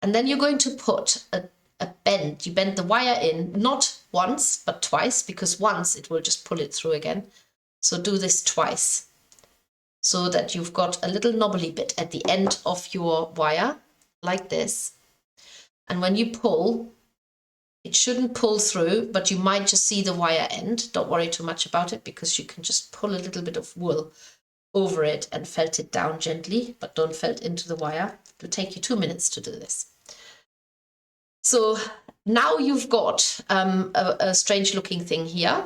And then you're going to put a bend. You bend the wire in, not once, but twice, because once it will just pull it through again. So do this twice, so that you've got a little knobbly bit at the end of your wire, like this. And when you pull, it shouldn't pull through, but you might just see the wire end. Don't worry too much about it, because you can just pull a little bit of wool over it and felt it down gently, but don't felt into the wire. It will take you 2 minutes to do this. So now you've got a strange looking thing here.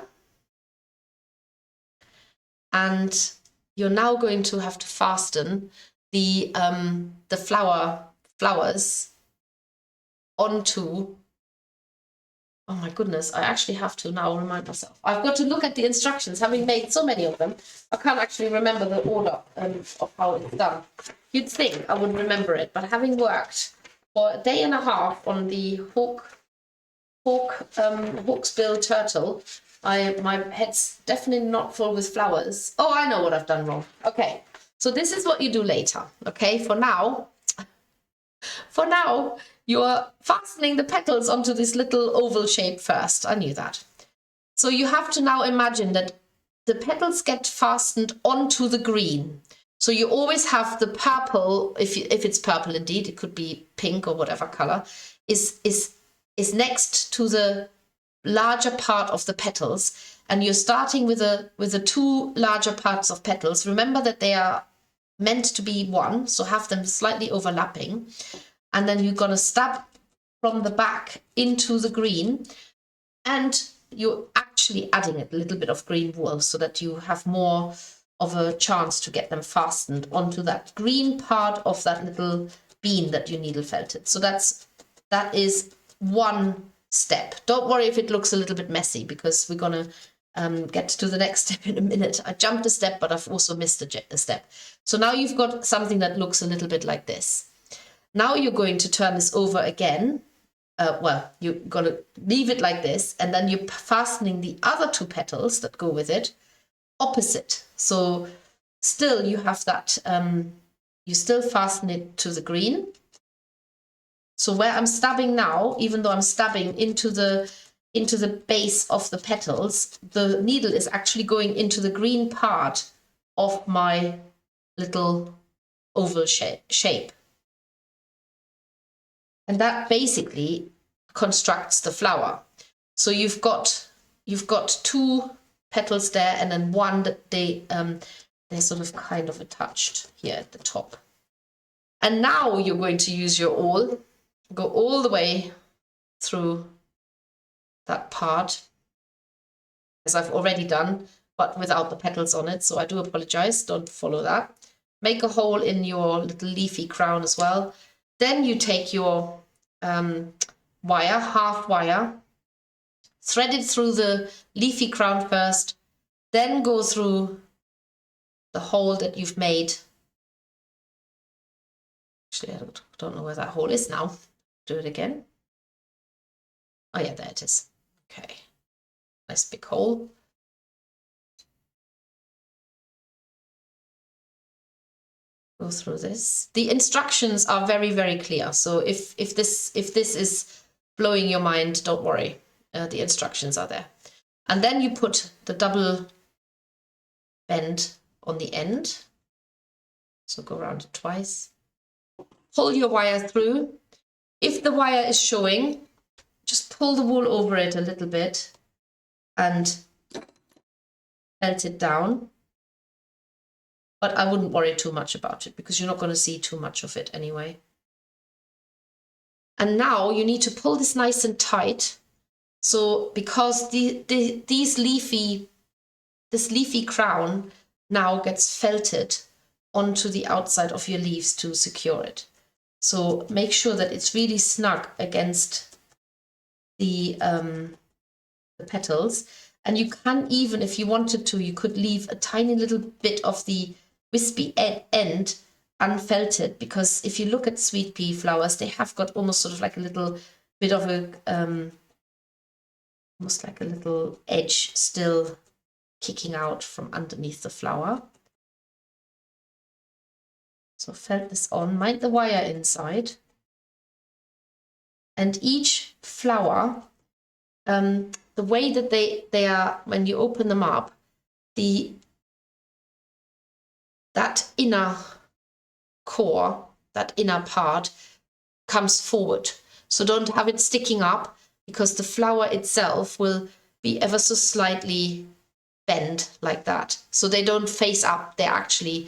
And you're now going to have to fasten the flowers onto, oh my goodness, I actually have to now remind myself. I've got to look at the instructions, having made so many of them. I can't actually remember the order of how it's done. You'd think I would remember it, but having worked for a day and a half on the hook hawksbill turtle. My head's definitely not full with flowers. Oh, I know what I've done wrong. Okay, so this is what you do later. Okay, for now, you're fastening the petals onto this little oval shape first. I knew that. So you have to now imagine that the petals get fastened onto the green. So you always have the purple, if it's purple indeed, it could be pink or whatever color, is next to the larger part of the petals, and you're starting with the two larger parts of petals. Remember that they are meant to be one, so have them slightly overlapping, and then you're going to stab from the back into the green, and you're actually adding a little bit of green wool so that you have more of a chance to get them fastened onto that green part of that little bean that you needle felted. So that is one step. Don't worry if it looks a little bit messy, because we're going to get to the next step in a minute. I jumped a step, but I've also missed a step. So now you've got something that looks a little bit like this. Now you're going to turn this over again. Well, you're going to leave it like this, and then you're fastening the other two petals that go with it opposite. So still you have that, you still fasten it to the green. So where I'm stabbing now, even though I'm stabbing into the base of the petals, the needle is actually going into the green part of my little oval shape. And that basically constructs the flower. So you've got two petals there, and then one that they're sort of kind of attached here at the top. And now you're going to use your awl, go all the way through that part, as I've already done, but without the petals on it. So I do apologize, don't follow that. Make a hole in your little leafy crown as well. Then you take your wire, half wire, thread it through the leafy crown first, then go through the hole that you've made. Actually, I don't know where that hole is now. Do it again. Oh yeah, there it is. Okay, nice big hole. Go through this. The instructions are very, very clear. So if this is blowing your mind, don't worry. The instructions are there. And then you put the double bend on the end. So go around it twice. Pull your wire through. If the wire is showing, just pull the wool over it a little bit and felt it down. But I wouldn't worry too much about it, because you're not going to see too much of it anyway. And now you need to pull this nice and tight. So because this leafy crown now gets felted onto the outside of your leaves to secure it. So make sure that it's really snug against the petals. And you can even, if you wanted to, you could leave a tiny little bit of the wispy end unfelted, because if you look at sweet pea flowers, they have got almost sort of like a little bit of a almost like a little edge still kicking out from underneath the flower. So felt this on, mind the wire inside. And each flower, the way that they are, when you open them up, that inner core, that inner part comes forward. So don't have it sticking up, because the flower itself will be ever so slightly bent like that. So they don't face up, they're actually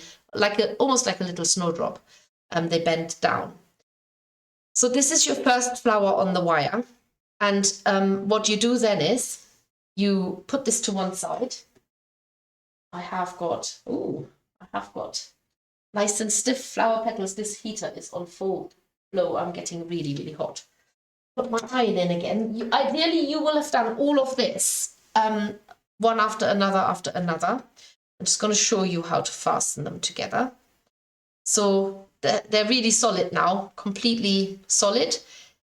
almost like a little snowdrop. They bend down. So this is your first flower on the wire. And what you do then is you put this to one side. I have got nice and stiff flower petals. This heater is on full blow. I'm getting really, really hot. Put my iron in again. Ideally, you will have done all of this one after another after another. I'm just going to show you how to fasten them together. So they're really solid now, completely solid.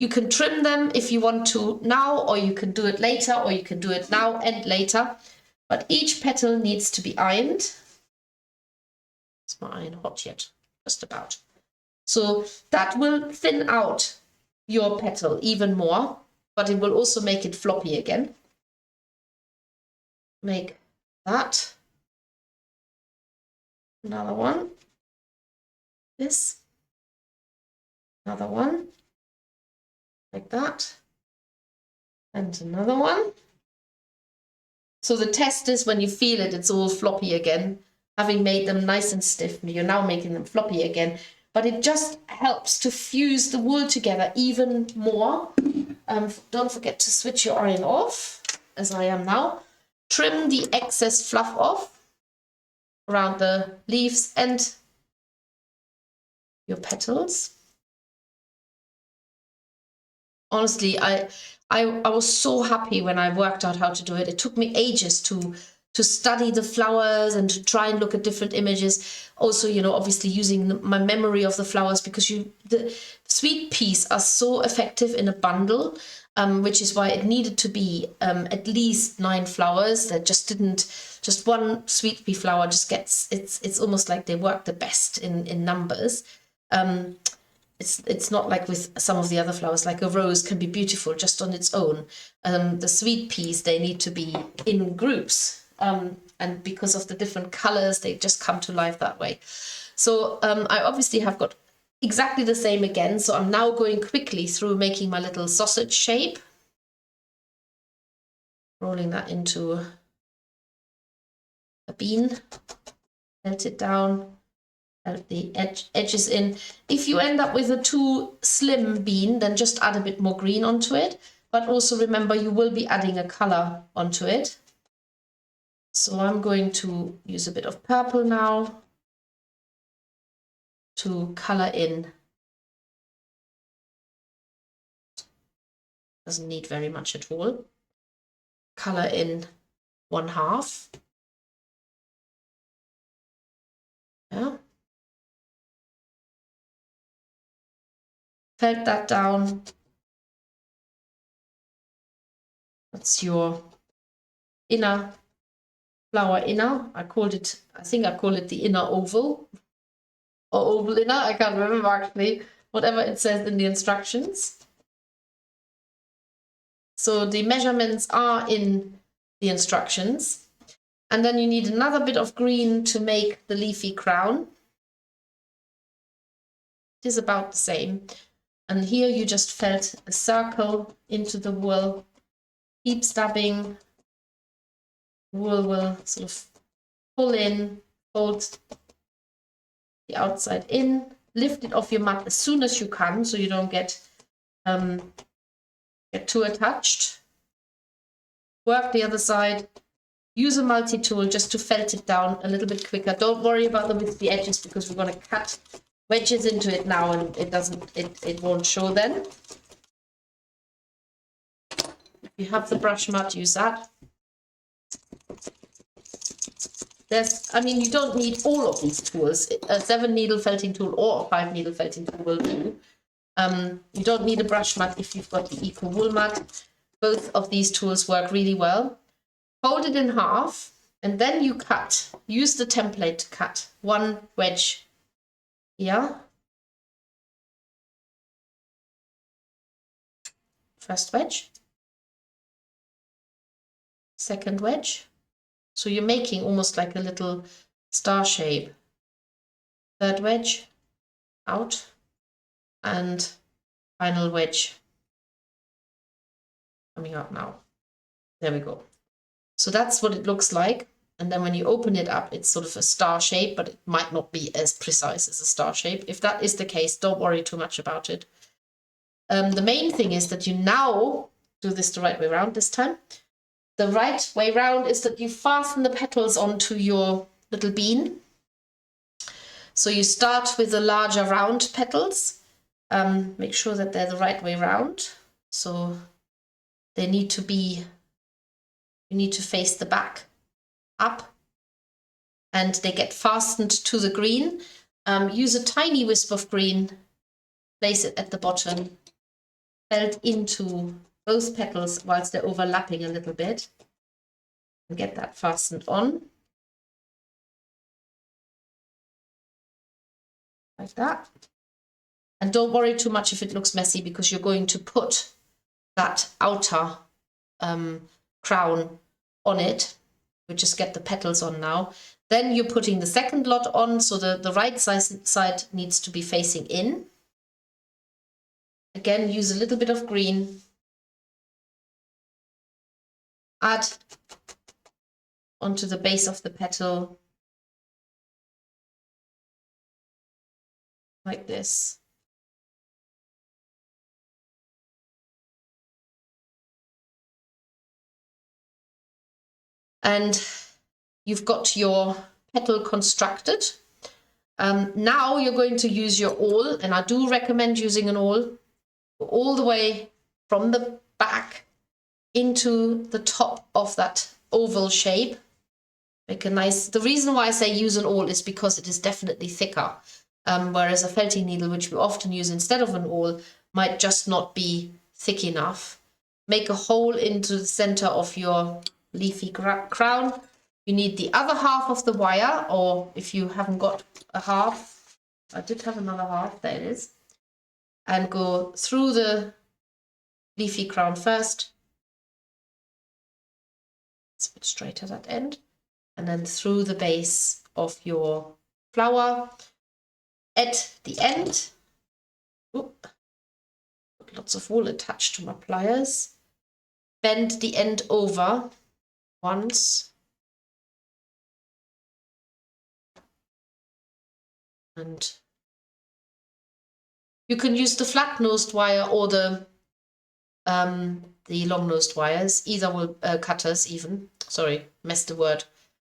You can trim them if you want to now, or you can do it later, or you can do it now and later. But each petal needs to be ironed. Is my iron hot yet? Just about. So that will thin out your petal even more, but it will also make it floppy again. Make that. Another one. This. Another one. Like that. And another one. So the test is when you feel it, it's all floppy again. Having made them nice and stiff, you're now making them floppy again. But it just helps to fuse the wool together even more. Don't forget to switch your iron off, as I am now. Trim the excess fluff off around the leaves and your petals. Honestly, I was so happy when I worked out how to do it. It took me ages to study the flowers and to try and look at different images. Also, you know, obviously using my memory of the flowers, because the sweet peas are so effective in a bundle, which is why it needed to be at least 9 flowers. That just one sweet pea flower just gets, it's almost like they work the best in numbers. It's not like with some of the other flowers, like a rose can be beautiful just on its own. The sweet peas, they need to be in groups. And because of the different colors, they just come to life that way. So I obviously have got exactly the same again. So I'm now going quickly through making my little sausage shape. Rolling that into a bean. Melt it down. The edges in. If you end up with a too slim bean, then just add a bit more green onto it. But also remember, you will be adding a color onto it. So I'm going to use a bit of purple now to color in. Doesn't need very much at all. Color in 1/2. Yeah. Felt that down. That's your inner flower inner. I think I call it the inner oval or oval inner. I can't remember actually, whatever it says in the instructions. So the measurements are in the instructions. And then you need another bit of green to make the leafy crown. It is about the same. And here you just felt a circle into the wool. Keep stabbing. Wool will sort of pull in, fold the outside in, lift it off your mat as soon as you can so you don't get too attached. Work the other side. Use a multi-tool just to felt it down a little bit quicker. Don't worry about them with the edges, because we're going to cut wedges into it now and it won't show then. If you have the brush mat, use that. You don't need all of these tools. A 7 needle felting tool or a 5 needle felting tool will do. You don't need a brush mat if you've got the Eco Wool mat. Both of these tools work really well. Fold it in half and then you cut. Use the template to cut 1 wedge here. First wedge. Second wedge. So you're making almost like a little star shape. Third wedge out and final wedge coming out now. There we go. So that's what it looks like. And then when you open it up, it's sort of a star shape, but it might not be as precise as a star shape. If that is the case, don't worry too much about it. The main thing is that you now do this the right way around this time. The right way round is that you fasten the petals onto your little bean. So you start with the larger round petals. Make sure that they're the right way round. So they need to be, you need to face the back up and they get fastened to the green. Use a tiny wisp of green, place it at the bottom felt into both petals whilst they're overlapping a little bit. And get that fastened on. Like that. And don't worry too much if it looks messy, because you're going to put that outer crown on it. We just get the petals on now. Then you're putting the second lot on, so the right side needs to be facing in. Again, use a little bit of green. Add onto the base of the petal, like this. And you've got your petal constructed. Now you're going to use your awl, and I do recommend using an awl all the way from the back into the top of that oval shape. Make a nice, the reason why I say use an awl is because it is definitely thicker, whereas a felting needle, which we often use instead of an awl, might just not be thick enough. Make a hole into the center of your leafy crown. You need the other half of the wire, or if you haven't got a half, I did have another half, there it is, and go through the leafy crown first. It's a bit straight at that end, and then through the base of your flower. At the end, got lots of wool attached to my pliers. Bend the end over once, and you can use the flat-nosed wire or the long-nosed wires, either will cutters even. Sorry, messed the word.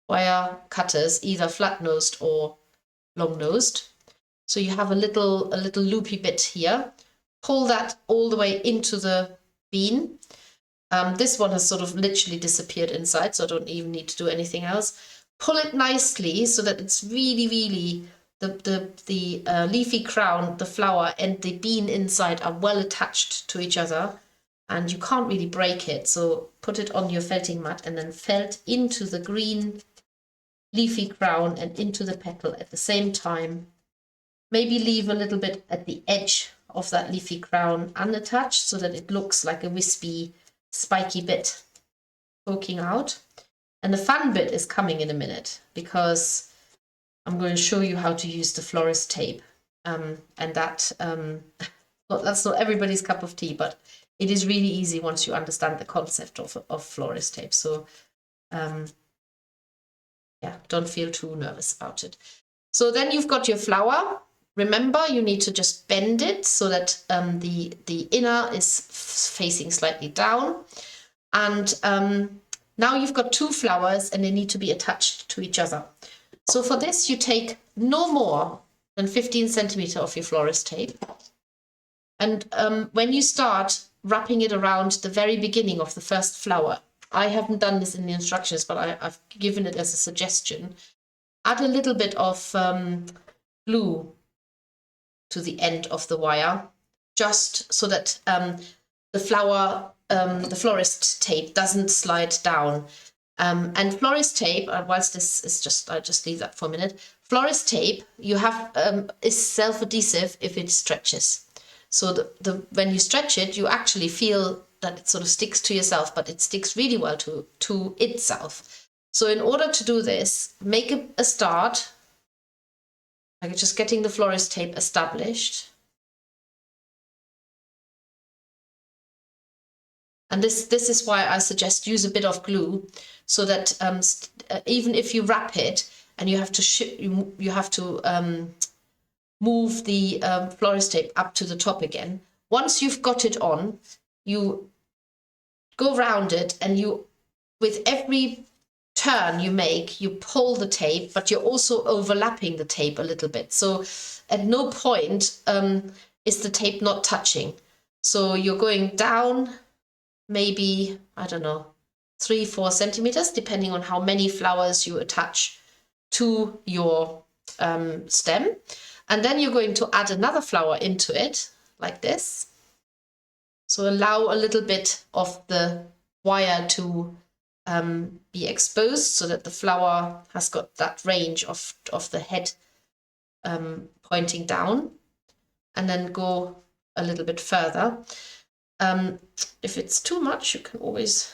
Wire cutters, either flat-nosed or long-nosed. So you have a little loopy bit here. Pull that all the way into the bean. This one has sort of literally disappeared inside, so I don't even need to do anything else. Pull it nicely so that it's really the leafy crown, the flower, and the bean inside are well attached to each other, and you can't really break it. So put it on your felting mat and then felt into the green leafy crown and into the petal at the same time. Maybe leave a little bit at the edge of that leafy crown unattached so that it looks like a wispy, spiky bit poking out. And the fun bit is coming in a minute, because I'm going to show you how to use the florist tape. And that, well, that's not everybody's cup of tea, but it is really easy once you understand the concept of florist tape. So yeah, don't feel too nervous about it. So then you've got your flower. Remember, you need to just bend it so that the inner is facing slightly down. And now you've got two flowers and they need to be attached to each other. So for this, you take no more than 15 centimeter of your florist tape. And when you start wrapping it around the very beginning of the first flower, I haven't done this in the instructions, but I've given it as a suggestion. Add a little bit of glue to the end of the wire, just so that the florist tape doesn't slide down. And florist tape, whilst this is just, I'll just leave that for a minute. Florist tape, you have is self-adhesive if it stretches. So when you stretch it, you actually feel that it sort of sticks to yourself, but it sticks really well to itself. So in order to do this, make a start, like just getting the florist tape established. And this is why I suggest use a bit of glue, so that even if you wrap it and you have to move the florist tape up to the top again. Once you've got it on, you go round it, and you, with every turn you make, you pull the tape, but you're also overlapping the tape a little bit. So at no point is the tape not touching. So you're going down maybe, I don't know, 3-4 centimeters, depending on how many flowers you attach to your stem. And then you're going to add another flower into it, like this. So allow a little bit of the wire to be exposed so that the flower has got that range of the head pointing down, and then go a little bit further. If it's too much, you can always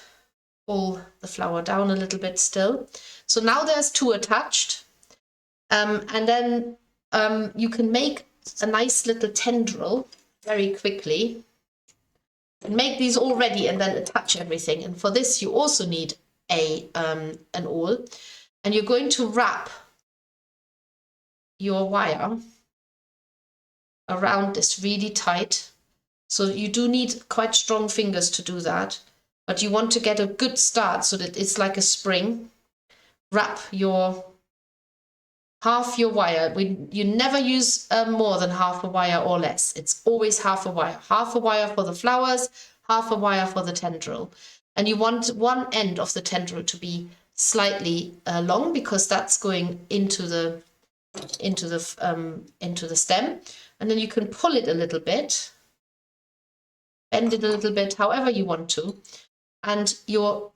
pull the flower down a little bit still. So now there's 2 attached, and then you can make a nice little tendril very quickly. And make these all ready and then attach everything. And for this, you also need an awl, and you're going to wrap your wire around this really tight. So you do need quite strong fingers to do that, but you want to get a good start so that it's like a spring. Wrap half your wire. You never use more than half a wire or less. It's always half a wire. Half a wire for the flowers, half a wire for the tendril. And you want one end of the tendril to be slightly long, because that's going into the stem. And then you can pull it a little bit, bend it a little bit, however you want to. And you're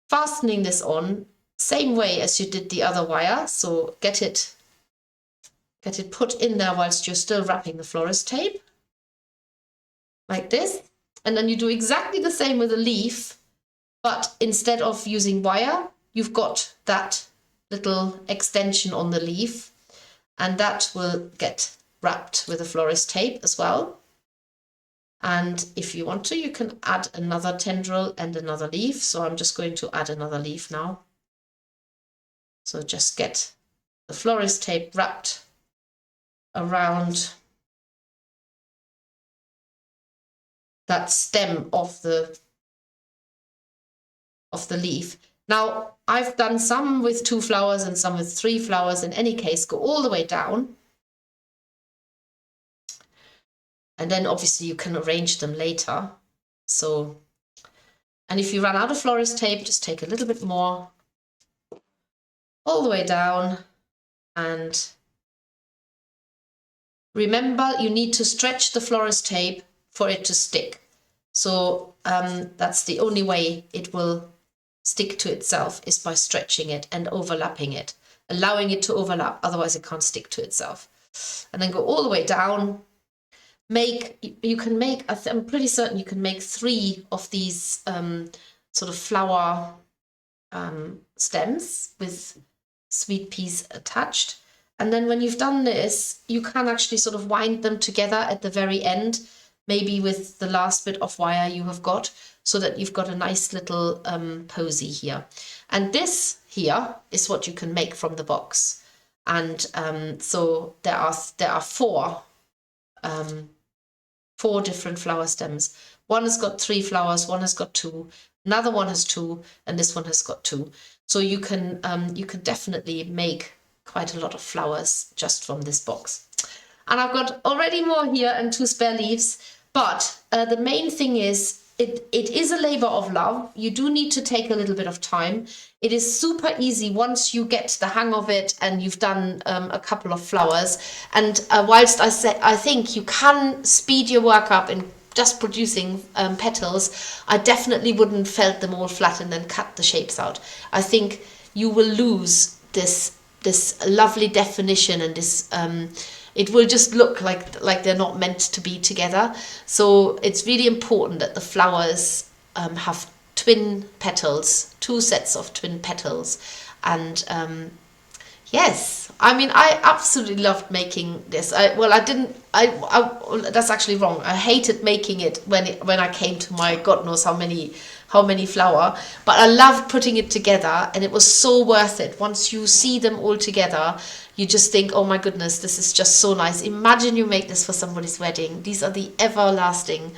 fastening this on same way as you did the other wire. So get it put in there whilst you're still wrapping the florist tape, like this. And then you do exactly the same with a leaf, but instead of using wire, you've got that little extension on the leaf, and that will get wrapped with a florist tape as well. And if you want to, you can add another tendril and another leaf. So I'm just going to add another leaf now. So just get the florist tape wrapped around that stem of the leaf. Now, I've done some with 2 flowers and some with 3 flowers. In any case, go all the way down. And then obviously you can arrange them later. So, and if you run out of florist tape, just take a little bit more, all the way down. And remember, you need to stretch the florist tape for it to stick. So that's the only way it will stick to itself, is by stretching it and overlapping it, allowing it to overlap. Otherwise it can't stick to itself. And then go all the way down. You can make, I'm pretty certain you can make 3 of these sort of flower stems with sweet peas attached. And then when you've done this, you can actually sort of wind them together at the very end, maybe with the last bit of wire you have got, so that you've got a nice little posy here. And this here is what you can make from the box. And so there are 4 different flower stems. One has got 3 flowers, one has got 2, another one has 2, and this one has got 2. So you can definitely make quite a lot of flowers just from this box. And I've got already more here and 2 spare leaves, but the main thing is it is a labor of love. You do need to take a little bit of time. It is super easy once you get the hang of it and you've done a couple of flowers. And whilst I think you can speed your work up in just producing petals, I definitely wouldn't felt them all flat and then cut the shapes out. I think you will lose this lovely definition, and this it will just look like they're not meant to be together. So it's really important that the flowers have twin petals, 2 sets of twin petals. And yes, I mean, I absolutely loved making this. That's actually wrong. I hated making it when I came to my God knows how many flower, but I loved putting it together, and it was so worth it. Once you see them all together, you just think, oh my goodness, this is just so nice. Imagine you make this for somebody's wedding. These are the everlasting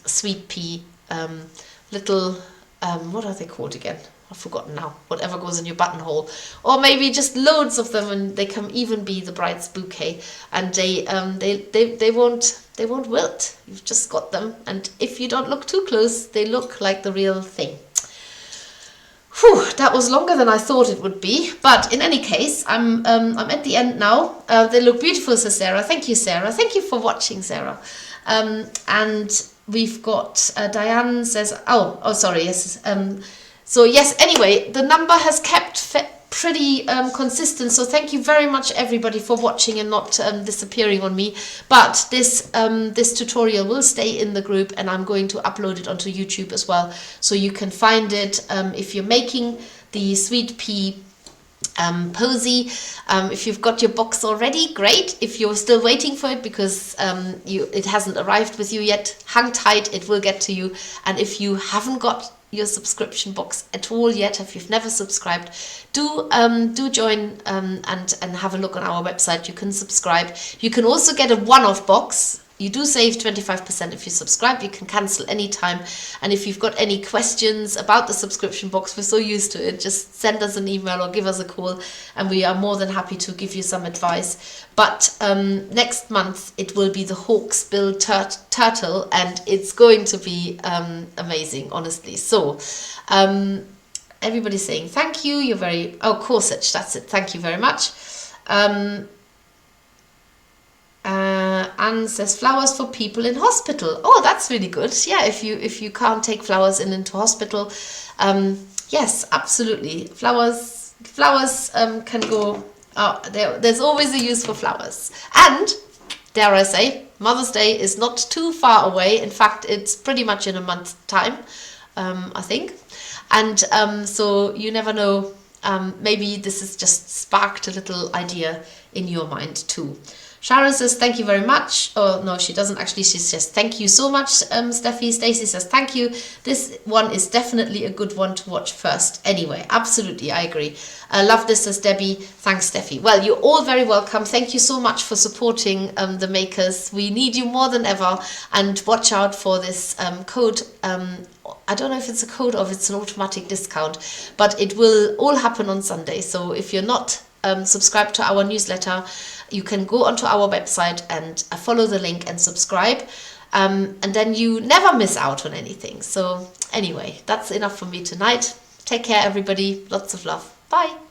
sweet pea little, what are they called again? I've forgotten now. Whatever goes in your buttonhole, or maybe just loads of them, and they can even be the bride's bouquet, and they won't wilt. You've just got them, and if you don't look too close, they look like the real thing. Whew, that was longer than I thought it would be, but in any case, I'm at the end now. They look beautiful, says Sarah. Thank you, Sarah. Thank you for watching, Sarah. And we've got Diane says, oh, sorry, yes. So yes, anyway, the number has kept pretty consistent, so thank you very much everybody for watching and not disappearing on me. But this this tutorial will stay in the group, and I'm going to upload it onto YouTube as well, so you can find it if you're making the sweet pea Posy. If you've got your box already, great. If you're still waiting for it because it hasn't arrived with you yet, hang tight, it will get to you. And if you haven't got your subscription box at all yet, if you've never subscribed, do join and have a look on our website. You can subscribe. You can also get a one-off box. You do save 25% if you subscribe. You can cancel anytime. And if you've got any questions about the subscription box, we're so used to it, just send us an email or give us a call, and we are more than happy to give you some advice. But next month it will be the hawksbill turtle, and it's going to be amazing, honestly. So everybody's saying thank you. You're very... Oh, corsage, that's it. Thank you very much. Anne says flowers for people in hospital. Oh, that's really good. Yeah, if you can't take flowers into hospital, yes, absolutely. Flowers can go. There's always a use for flowers. And dare I say, Mother's Day is not too far away. In fact, it's pretty much in a month's time, I think. And so you never know. Maybe this has just sparked a little idea in your mind too. Sharon says, thank you very much. Oh, no, she doesn't actually. She says, thank you so much, Steffi. Stacey says, thank you. This one is definitely a good one to watch first. Anyway, absolutely, I agree. I love this, says Debbie. Thanks, Steffi. Well, you're all very welcome. Thank you so much for supporting the makers. We need you more than ever. And watch out for this code. I don't know if it's a code or if it's an automatic discount, but it will all happen on Sunday. So if you're not subscribed to our newsletter, you can go onto our website and follow the link and subscribe, and then you never miss out on anything. So anyway, that's enough for me tonight. Take care, everybody. Lots of love. Bye.